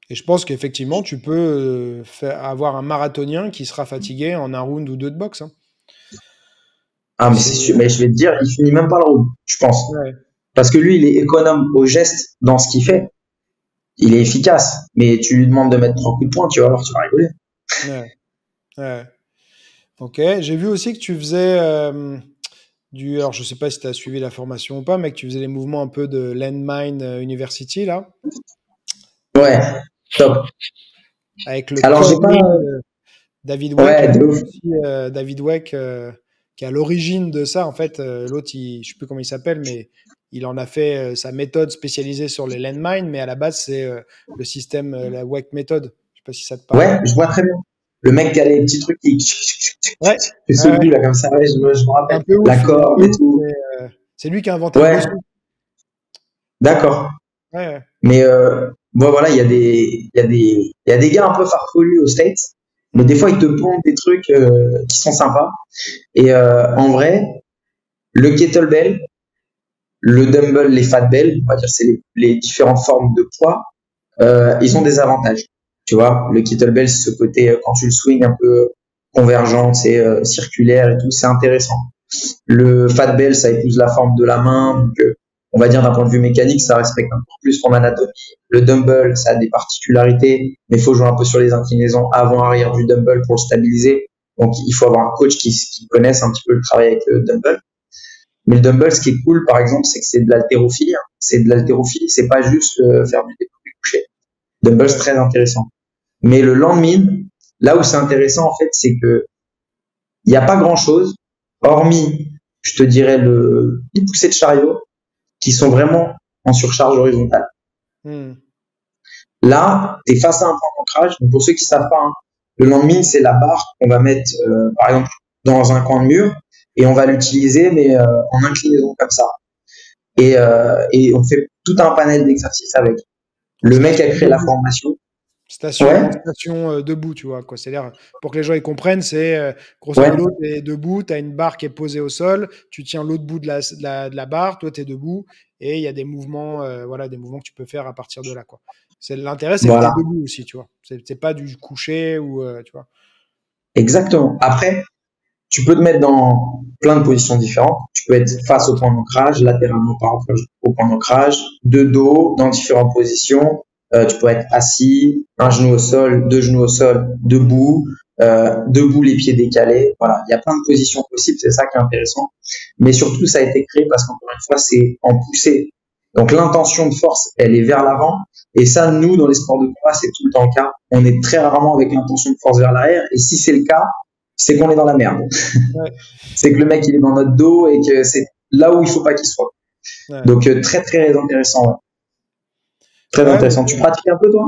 Et je pense qu'effectivement, tu peux avoir un marathonien qui sera fatigué en un round ou deux de boxe, hein. Ah, mais c'est C'est, sûr. Mais je vais te dire, il finit même pas le round, je pense. ouais, Parce que lui, il est économe au geste dans ce qu'il fait. Il est efficace. Mais tu lui demandes de mettre 3 coups de poing, tu vas voir, tu vas rigoler. ouais, ouais. Ok. J'ai vu aussi que tu faisais alors je sais pas si tu as suivi la formation ou pas, mais que tu faisais les mouvements un peu de Landmine University, là, Ouais, top. avec le Alors, j'ai code pas. ring David Weck, Ouais, de ouf. aussi, David Weck, qui est à l'origine de ça. En fait, l'autre, je sais plus comment il s'appelle, mais il en a fait sa méthode spécialisée sur les landmines, mais à la base, c'est le système, la Weck méthode. Je sais pas si ça te parle. Ouais, je vois très bien. Le mec qui a les petits trucs qui Ouais, fait ouais, sauter là comme ça, ouais, je me un rappelle. peu La ouf, corde et tout. mais, C'est lui qui a inventé le Ouais, bossu. d'accord. Ouais, ouais. Mais bon, voilà, il y a des gars un peu farfelus aux States, mais des Hmm. fois ils te pondent des trucs qui sont sympas. Et en vrai, le kettlebell, le dumbbell, les fat bells, on va dire c'est les différentes formes de poids, ils ont des avantages. Tu vois, le kettlebell, c'est ce côté quand tu le swings un peu convergent, c'est circulaire et tout, c'est intéressant. Le fat bell, ça épouse la forme de la main, donc on va dire d'un point de vue mécanique, ça respecte encore plus ton anatomie. Le dumbbell, ça a des particularités, mais il faut jouer un peu sur les inclinaisons avant-arrière du dumbbell pour le stabiliser. Donc il faut avoir un coach qui connaisse un petit peu le travail avec le dumbbell. Mais le dumbbell, ce qui est cool, par exemple, c'est que c'est de l'haltérophilie. Hein. C'est de l'haltérophilie, c'est pas juste faire du développé couché. Dumbbell, c'est Ouais. très intéressant. Mais le landmine, là où c'est intéressant, en fait, c'est que il n'y a pas grand-chose, hormis, je te dirais, les poussées de chariot, qui sont vraiment en surcharge horizontale. Hmm. Là, tu es face à un point d'ancrage. Donc pour ceux qui ne savent pas, hein, le landmine, c'est la barre qu'on va mettre, par exemple, dans un coin de mur, et on va l'utiliser, mais en inclinaison comme ça. Et on fait tout un panel d'exercices avec. En Le mec a station créé la debout. formation. En Ouais, station debout, tu vois, quoi. C'est-à-dire, pour que les gens ils comprennent, c'est grosso ouais, modo, tu es debout, tu as une barre qui est posée au sol, tu tiens l'autre bout de la barre, toi, tu es debout, et il y a des mouvements, voilà, des mouvements que tu peux faire à partir de là, quoi. L'intérêt, c'est que tu es voilà, debout aussi, tu vois. C'est pas du coucher ou, tu vois. exactement. Après, tu peux te mettre dans plein de positions différentes. Tu peux être face au point d'ancrage, latéralement par rapport au point d'ancrage, de dos, dans différentes positions. Tu peux être assis, un genou au sol, deux genoux au sol, debout, debout les pieds décalés. Voilà, il y a plein de positions possibles, c'est ça qui est intéressant. Mais surtout, ça a été créé parce qu'encore une fois, c'est en poussée. Donc l'intention de force, elle est vers l'avant. Et ça, nous, dans les sports de combat, c'est tout le temps le cas. On est très rarement avec l'intention de force vers l'arrière. Et si c'est le cas, c'est qu'on est dans la merde. Ouais, C'est que le mec il est dans notre dos et que c'est là où il faut pas qu'il soit. ouais. Donc très très intéressant, ouais. Très Ouais, intéressant. Tu pratiques un peu toi?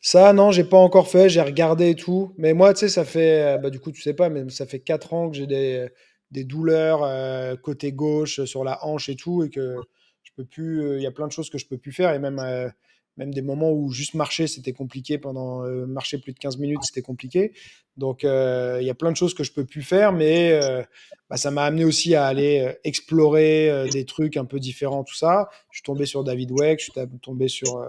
ça, non, j'ai pas encore fait, j'ai regardé et tout. Mais moi, tu sais, ça fait, bah, du coup, tu sais pas, mais ça fait 4 ans que j'ai des douleurs côté gauche sur la hanche et tout, et que je peux plus, il y a plein de choses que je peux plus faire, et même des moments où juste marcher, c'était compliqué pendant, marcher plus de 15 minutes, c'était compliqué. Donc, il y a plein de choses que je peux plus faire, mais bah, ça m'a amené aussi à aller explorer des trucs un peu différents, tout ça. Je suis tombé sur David Weck, je suis tombé sur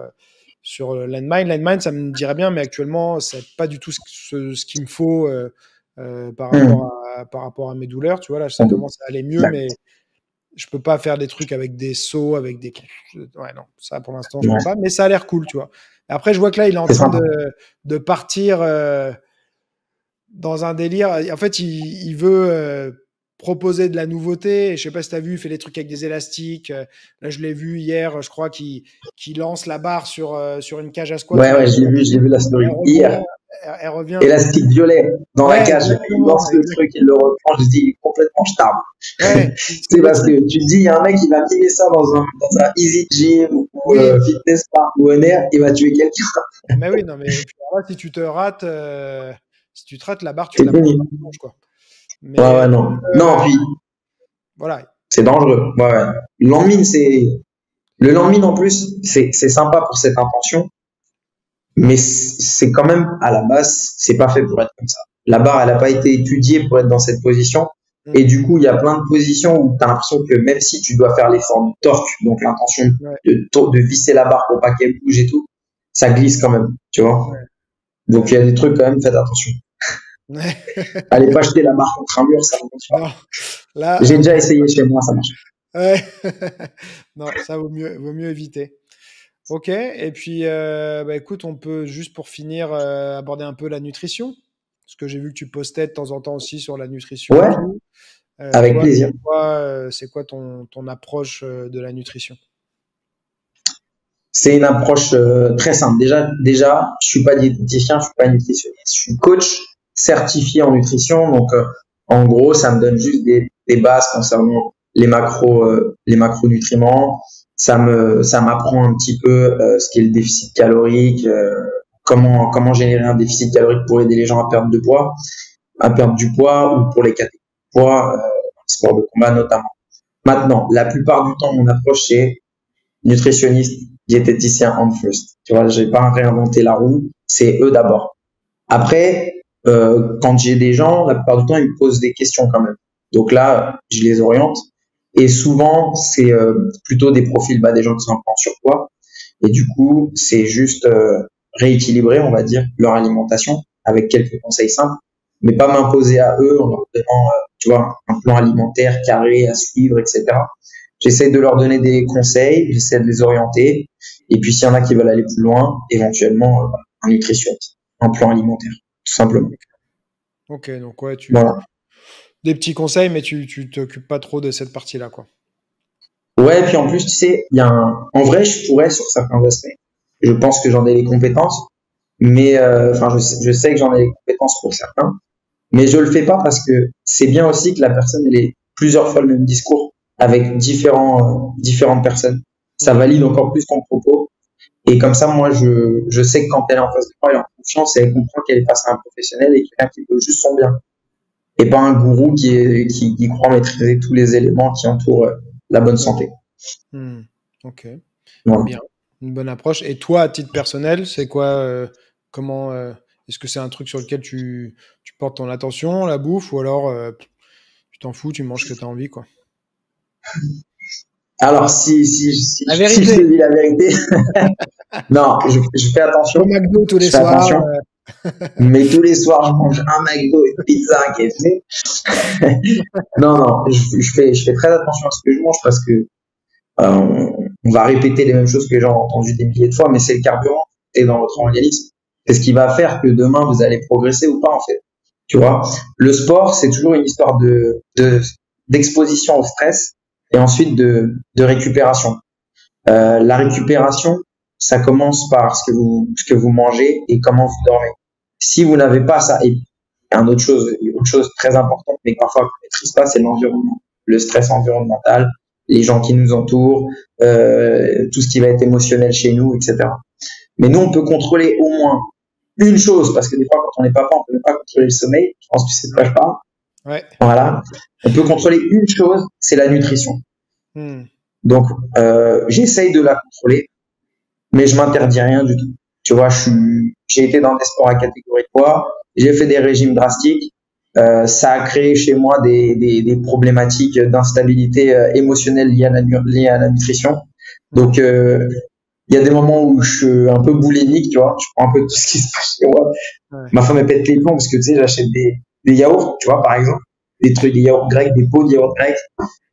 Landmine. Landmine, ça me dirait bien, mais actuellement, c'est pas du tout ce qu'il me faut Hum. par rapport à mes douleurs. Tu vois, là, ça commence à aller mieux, D'accord. mais je peux pas faire des trucs avec des sauts, avec des. Ouais, non, ça pour l'instant, je peux Ouais. pas, mais ça a l'air cool, tu vois. Après, je vois que là, il est en C'est train sympa. de partir dans un délire. En fait, il veut proposer de la nouveauté. Et je sais pas si tu as vu, il fait des trucs avec des élastiques. Là, je l'ai vu hier, je crois qu'il lance la barre sur une cage à squat. Ouais, ouais, je l'ai vu la Elle story revient, hier. elle revient. Élastique violet dans la Ouais, cage. Il exactement. lance le truc, il le reprend. Je dis, il est complètement starve. Ouais, c'est C'est le parce truc. que tu te dis, il y a un mec qui va mimer ça dans un Easy Gym ou Oui, Fitness Park ou Honor, il va tuer quelqu'un. mais oui, non, mais et puis alors là, si tu te rates la barre, tu te C'est la prends fini. dans la tronche, quoi. Ouais, Mais ouais, non. Non, euh, puis voilà. c'est dangereux. Ouais, ouais. Le landmine en plus, c'est sympa pour cette intention, mais c'est quand même à la base, c'est pas fait pour être comme ça. La barre, elle a pas été étudiée pour être dans cette position, et Mm, du coup, il y a plein de positions où tu as l'impression que même si tu dois faire l'effort de torque, donc l'intention ouais, de visser la barre pour pas qu'elle bouge et tout, ça glisse quand même, tu vois. ouais, Donc il y ouais. a des trucs quand même, faites attention. Ouais. Allez pas jeter la barre contre un mur, ça ne fonctionne pas. Non, là, J'ai déjà essayé chez moi, ça marche. ouais. Non, ça vaut mieux éviter. Ok, et puis bah, écoute, on peut juste pour finir aborder un peu la nutrition, parce que j'ai vu que tu postais de temps en temps aussi sur la nutrition et Ouais, tout. avec Toi, plaisir. c'est quoi ton approche de la nutrition? C'est une approche très simple. Déjà, je suis pas diététicien, je suis pas nutritionniste, je suis coach certifié en nutrition. Donc, en gros, ça me donne juste des bases concernant les macronutriments. Ça m'apprend un petit peu ce qu'est le déficit calorique, comment générer un déficit calorique pour aider les gens à perdre du poids ou pour les catégories de poids, sport de combat notamment. Maintenant, la plupart du temps, mon approche, c'est nutritionniste, diététicien on first. Tu vois, j'ai pas réinventé la roue, c'est eux d'abord. Après, quand j'ai des gens, la plupart du temps, ils me posent des questions quand même. Donc là, je les oriente. Et souvent, c'est plutôt des profils, des gens qui sont un peu en surpoids. Et du coup, c'est juste rééquilibrer, on va dire, leur alimentation avec quelques conseils simples, mais pas m'imposer à eux en leur donnant, tu vois, un plan alimentaire carré à suivre, etc. J'essaie de leur donner des conseils, j'essaie de les orienter. Et puis, s'il y en a qui veulent aller plus loin, éventuellement, un nutritionniste, un plan alimentaire, tout simplement. Ok, donc ouais, Voilà. des petits conseils, mais tu t'occupes pas trop de cette partie-là, quoi. Ouais, puis en plus, tu sais, en vrai, je pourrais sur certains aspects. Je pense que j'en ai les compétences, mais enfin, je sais que j'en ai les compétences pour certains, mais je le fais pas parce que c'est bien aussi que la personne elle ait plusieurs fois le même discours avec différentes personnes. Ça Hmm. valide encore plus ton propos. Et comme ça, moi, je sais que quand elle est en face de moi, elle est en confiance et elle comprend qu'elle est face à un professionnel et quelqu'un qui veut juste son bien. Et pas un gourou qui croit maîtriser tous les éléments qui entourent la bonne santé. Hmm. Ok, Voilà. bien. Une bonne approche. Et toi, à titre personnel, c'est quoi, comment, est-ce que c'est un truc sur lequel tu portes ton attention, la bouffe, ou alors tu t'en fous, tu manges ce que tu as envie, quoi. Alors, La si je te vérité, dis la vérité, non, je fais au attention. McDo tous Je les fais soirs. attention. Mais tous les soirs, je mange un McDo, une pizza, un KFC. Non, non, je fais très attention à ce que je mange parce que on va répéter les mêmes choses que j'ai entendu des milliers de fois, mais c'est le carburant et dans votre organisme. C'est ce qui va faire que demain vous allez progresser ou pas en fait. Tu vois, le sport c'est toujours une histoire d'exposition au stress et ensuite de récupération. La récupération, ça commence par ce que vous mangez et comment vous dormez. Si vous n'avez pas ça, et autre chose très importante, mais parfois qu'on ne maîtrise pas, c'est l'environnement, le stress environnemental, les gens qui nous entourent, tout ce qui va être émotionnel chez nous, etc. Mais nous, on peut contrôler au moins une chose, parce que des fois, quand on est papa, on peut même pas contrôler le sommeil. Je pense que c'est de quoi je parle. Ouais. Voilà. On peut contrôler une chose, c'est la nutrition. Hmm. Donc, j'essaye de la contrôler, mais je m'interdis rien du tout. Tu vois, j'ai été dans des sports à catégorie de poids, j'ai fait des régimes drastiques, ça a créé chez moi des problématiques d'instabilité émotionnelle liées à la nutrition. Hmm. Donc, il y a des moments où je suis un peu boulimique, tu vois, je prends un peu tout ce qui se passe chez moi. Ouais. Ma femme elle pète les plombs parce que tu sais, j'achète des yaourts, tu vois, par exemple, des yaourts grecs, des pots de yaourts grecs,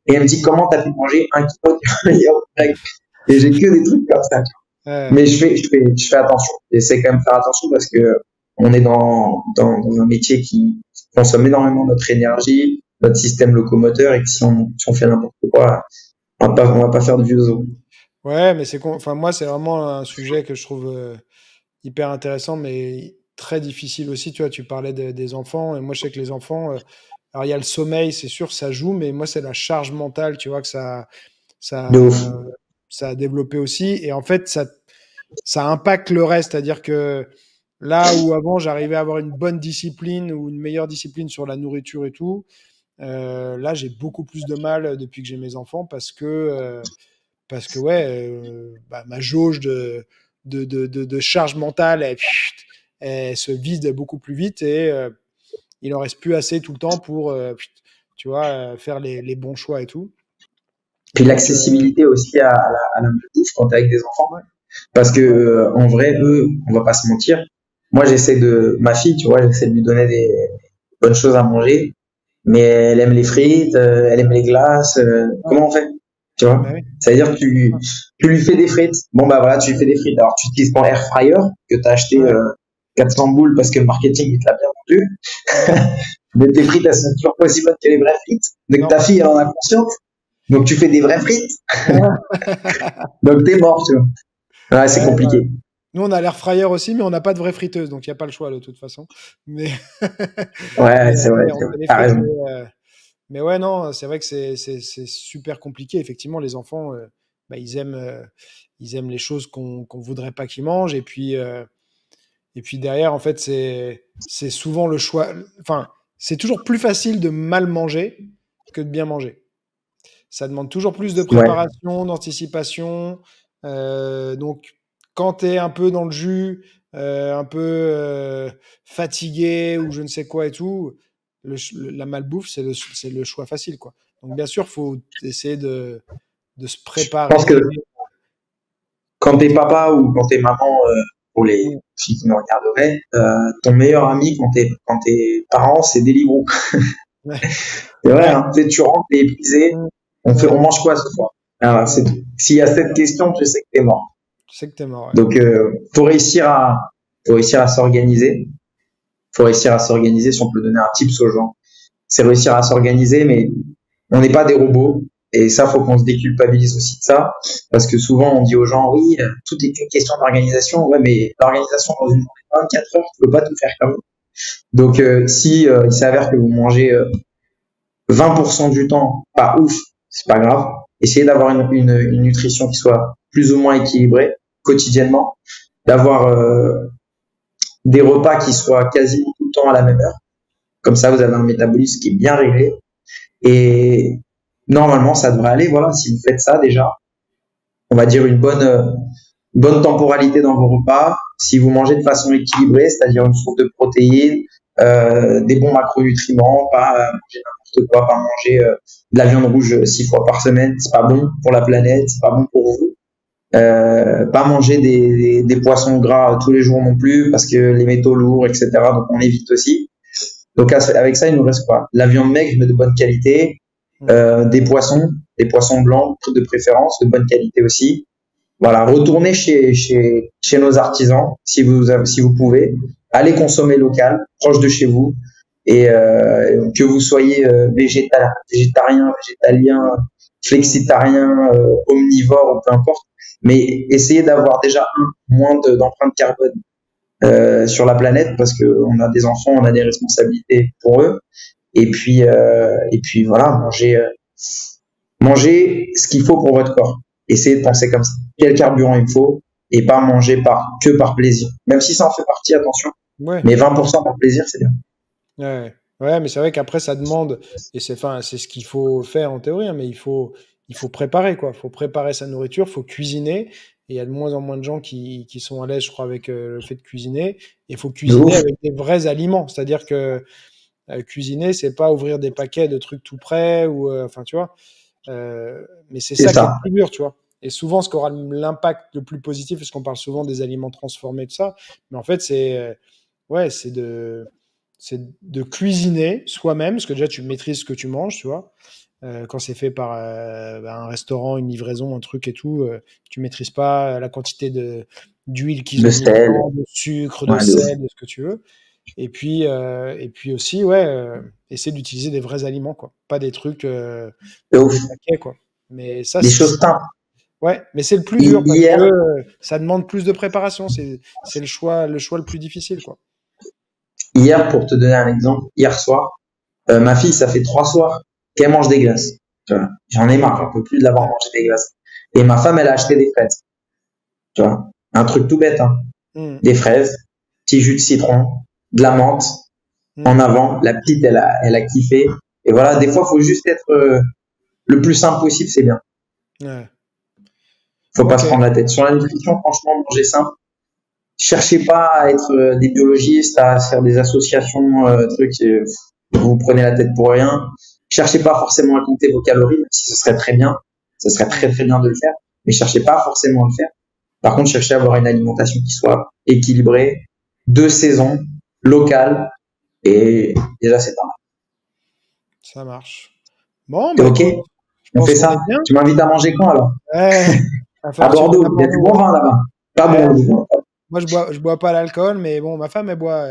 et elle me dit comment t'as pu manger 1 kilo de yaourt grec. Et j'ai que des trucs comme ça. Ouais. Mais je fais attention. J'essaie quand même de faire attention parce que on est dans un métier qui consomme énormément notre énergie, notre système locomoteur, et que si on fait n'importe quoi, on va pas faire de vieux os. Ouais, mais enfin, moi, c'est vraiment un sujet que je trouve hyper intéressant, mais très difficile aussi. Tu vois, tu parlais des enfants, et moi, je sais que les enfants, alors il y a le sommeil, c'est sûr, ça joue, mais moi, c'est la charge mentale, tu vois, que De ouf. ça, ça a développé aussi. Et en fait, ça impacte le reste. C'est-à-dire que là où avant, j'arrivais à avoir une bonne discipline ou une meilleure discipline sur la nourriture et tout, là, j'ai beaucoup plus de mal depuis que j'ai mes enfants parce que ouais, ma jauge de charge mentale, elle se vide beaucoup plus vite et il en reste plus assez tout le temps pour, tu vois, faire les bons choix et tout. Puis Donc, l'accessibilité aussi à la malbouffe quand t'es avec des enfants. ouais, Parce que ouais, en vrai, eux, on va pas se mentir. Moi, ma fille, tu vois, j'essaie de lui donner des bonnes choses à manger, mais elle aime les frites, elle aime les glaces. ouais, Comment on fait? Tu vois? bah oui. Ça veut dire que tu lui fais des frites. Bon, bah voilà, tu lui fais des frites. Alors, tu utilises ton air fryer que tu as acheté Ouais, 400 boules parce que le marketing, il te l'a bien ouais. vendu. Mais tes frites, elles sont toujours pas aussi bonnes que les vraies frites. Donc, Non. ta fille, elle en a conscience. Donc, tu fais des vraies frites. Ouais, Donc, t'es mort, tu vois. Ouais, c'est ouais. compliqué. Nous, on a l'air fryer aussi, mais on n'a pas de vraie friteuse, donc il n'y a pas le choix de toute façon. Mais, Ouais, mais c'est vrai, on c'est vrai. fait des T'as frites. raison. Mais ouais, non, c'est vrai que c'est super compliqué. Effectivement, les enfants, bah, ils aiment les choses qu'on voudrait pas qu'ils mangent. Et puis derrière, en fait, c'est souvent le choix. Enfin, c'est toujours plus facile de mal manger que de bien manger. Ça demande toujours plus de Ouais. préparation, d'anticipation. Donc, quand tu es un peu dans le jus, un peu fatigué ou je ne sais quoi et tout, la malbouffe, c'est le choix facile, quoi. Donc, bien sûr, il faut essayer de se Je pense préparer. que quand t'es papa ou quand t'es maman, pour les filles qui nous regarderaient, ton meilleur ami quand t'es parent, c'est Deliveroo. Ouais, C'est vrai, ouais, hein. Tu sais, tu rentres, t'es épuisé. On ouais, mange quoi ce soir? Alors, ouais. s'il y a cette question, tu sais que t'es mort. Je sais que t'es mort, ouais. Donc, faut réussir à s'organiser. Faut réussir à s'organiser. Si on peut donner un tips aux gens, c'est réussir à s'organiser, mais on n'est pas des robots. Et ça, faut qu'on se déculpabilise aussi de ça, parce que souvent on dit aux gens, oui, tout est une question d'organisation. Ouais, mais l'organisation dans une journée de 24 heures, tu peux pas tout faire comme. Donc, si il s'avère que vous mangez 20% du temps, pas ouf, c'est pas grave. Essayez d'avoir une nutrition qui soit plus ou moins équilibrée quotidiennement, d'avoir des repas qui soient quasiment tout le temps à la même heure. Comme ça, vous avez un métabolisme qui est bien réglé. Et normalement, ça devrait aller. Voilà, si vous faites ça déjà, on va dire une bonne temporalité dans vos repas. Si vous mangez de façon équilibrée, c'est-à-dire une source de protéines, des bons macronutriments, pas manger n'importe quoi, pas manger de la viande rouge 6 fois par semaine, c'est pas bon pour la planète, c'est pas bon pour vous. Pas manger des poissons gras tous les jours non plus parce que les métaux lourds, etc. Donc on évite aussi. Donc avec ça, il nous reste quoi? La viande maigre mais de bonne qualité, Mm. des poissons blancs de préférence, de bonne qualité aussi. Voilà, retournez chez nos artisans si vous pouvez. Allez consommer local, proche de chez vous. Et que vous soyez végétarien, végétalien, Mm. flexitarien, omnivore, ou peu importe. Mais essayez d'avoir déjà moins d'empreinte carbone sur la planète parce que on a des enfants, on a des responsabilités pour eux. Et puis voilà, manger ce qu'il faut pour votre corps. Essayez de penser comme ça. Quel carburant il faut et pas manger que par plaisir. Même si ça en fait partie, attention. Ouais. Mais 20% par plaisir, c'est bien. Ouais, ouais, mais c'est vrai qu'après ça demande, et enfin, c'est ce qu'il faut faire en théorie, hein, mais il faut préparer quoi. Il faut préparer sa nourriture, il faut cuisiner. Et il y a de moins en moins de gens qui sont à l'aise, je crois, avec le fait de cuisiner. Et il faut De cuisiner ouf. avec des vrais aliments. C'est-à-dire que cuisiner, c'est pas ouvrir des paquets de trucs tout prêts ou, enfin, tu vois. Mais c'est C'est ça qui est le ça. plus dur, tu vois. Et souvent, ce qui aura l'impact le plus positif, parce qu'on parle souvent des aliments transformés, de ça, mais en fait, ouais, c'est de cuisiner soi-même, parce que déjà, tu maîtrises ce que tu manges, tu vois. Quand c'est fait par un restaurant, une livraison, un truc et tout, tu maîtrises pas la quantité d'huile qu'ils De ont mis sel. dedans, de sucre, de Ouais, de ouf. sel, de ce que tu veux. Et puis aussi, ouais, essayer d'utiliser des vrais aliments, quoi. Pas des trucs De dans ouf. des paquets, quoi. Mais ça, Des choses simples. ouais, mais c'est le plus dur parce que Hier, ça demande plus de préparation. C'est le choix le plus difficile, quoi. hier, pour te donner un exemple, hier soir, ma fille, ça fait 3 soirs qu'elle mange des glaces. Tu vois. J'en ai marre, j'en peux plus de l'avoir Ouais. mangé des glaces. Et ma femme, elle a acheté des fraises. Tu vois. Un truc tout bête, hein. Mm, Des fraises, petit jus de citron, de la ouais. menthe, en Mm, avant. La petite, elle a kiffé. Et voilà, des fois, faut juste être le plus simple possible, c'est bien. ouais. Faut pas Ok. se prendre la tête. Sur la nutrition, franchement, manger simple. Cherchez pas à être des biologistes, à faire des associations, trucs. Vous prenez la tête pour rien. Cherchez pas forcément à compter vos calories, même si ce serait très bien. Ce serait très Mm, très bien de le faire. Mais cherchez pas forcément à le faire. Par contre, cherchez à avoir une alimentation qui soit équilibrée, de saison, locale. Et déjà, c'est pas mal. ça marche. Bon, T'es bah OK? écoute, je On pense fait qu'on ça? est bien. Tu m'invites à manger quand alors? Ouais, va À falloir que tu viennes à Bordeaux. Il y a du Bordeaux, bon ouais. vin là-bas. Pas Ouais, bon le vin. moi, je bois pas l'alcool, mais bon, ma femme, elle boit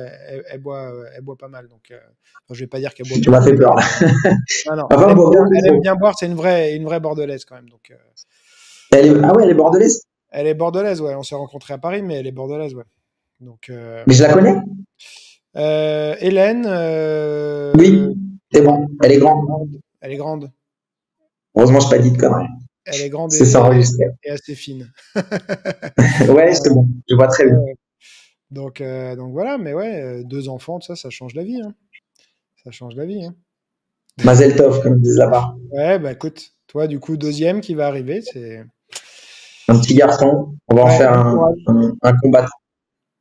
pas mal. Donc, enfin, je vais pas dire qu'elle boit Tu m'as beaucoup, fait mais peur là. non, non, Ma femme boit beaucoup elle aime trop. bien boire. C'est une vraie bordelaise quand même. Donc, Ah ouais, elle est bordelaise. elle est bordelaise, ouais. On s'est rencontrés à Paris, mais elle est bordelaise, ouais. Donc, Mais je la connais. Hélène, Oui, c'est bon. Elle est grande. elle est grande. Heureusement, je n'ai pas dit de conneries. Elle est grande C'est ça enregistré. et assez fine. Ouais, c'est bon. Je vois très bien. Donc voilà, mais ouais, deux enfants, ça change la vie, hein. Ça change la vie, hein. Mazel tov, comme ils disent là-bas. Ouais, bah écoute, Toi, du coup, deuxième qui va arriver, c'est... Un petit garçon, on va en Ouais, faire bon courage. un combattant.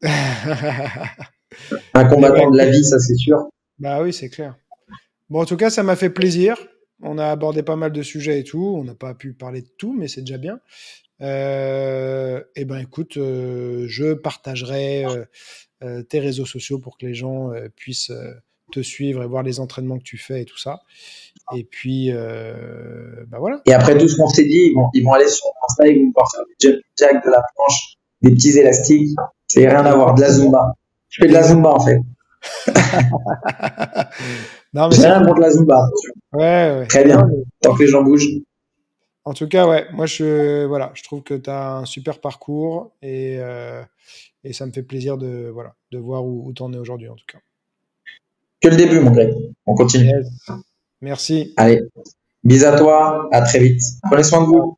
Un Eh ben, combattant de la écoute, vie, ça c'est sûr. bah oui, c'est clair. Bon, en tout cas, ça m'a fait plaisir. On a abordé pas mal de sujets et tout. On n'a pas pu parler de tout, mais c'est déjà bien. Eh ben, écoute, je partagerai tes réseaux sociaux pour que les gens puissent te suivre et voir les entraînements que tu fais et tout ça. Et puis, bah voilà. Et après tout ce qu'on s'est dit, ils vont aller sur Insta, ils vont pouvoir faire des jumping jacks, de la planche, des petits élastiques. C'est rien à voir, de la Exactement. Zumba. Je fais de la Exact. Zumba en fait. Non, mais J'ai c'est rien cool. contre la Zumba, attention. Ouais, ouais. Très Non, bien. mais Tant que les gens bougent. en tout cas, ouais. Moi, voilà, je trouve que tu as un super parcours et ça me fait plaisir de, voilà, de voir où tu en es aujourd'hui, en tout cas. Que le début, mon Greg. On continue. Yes. Merci. Allez, bis à toi, à très vite. Prenez soin de vous.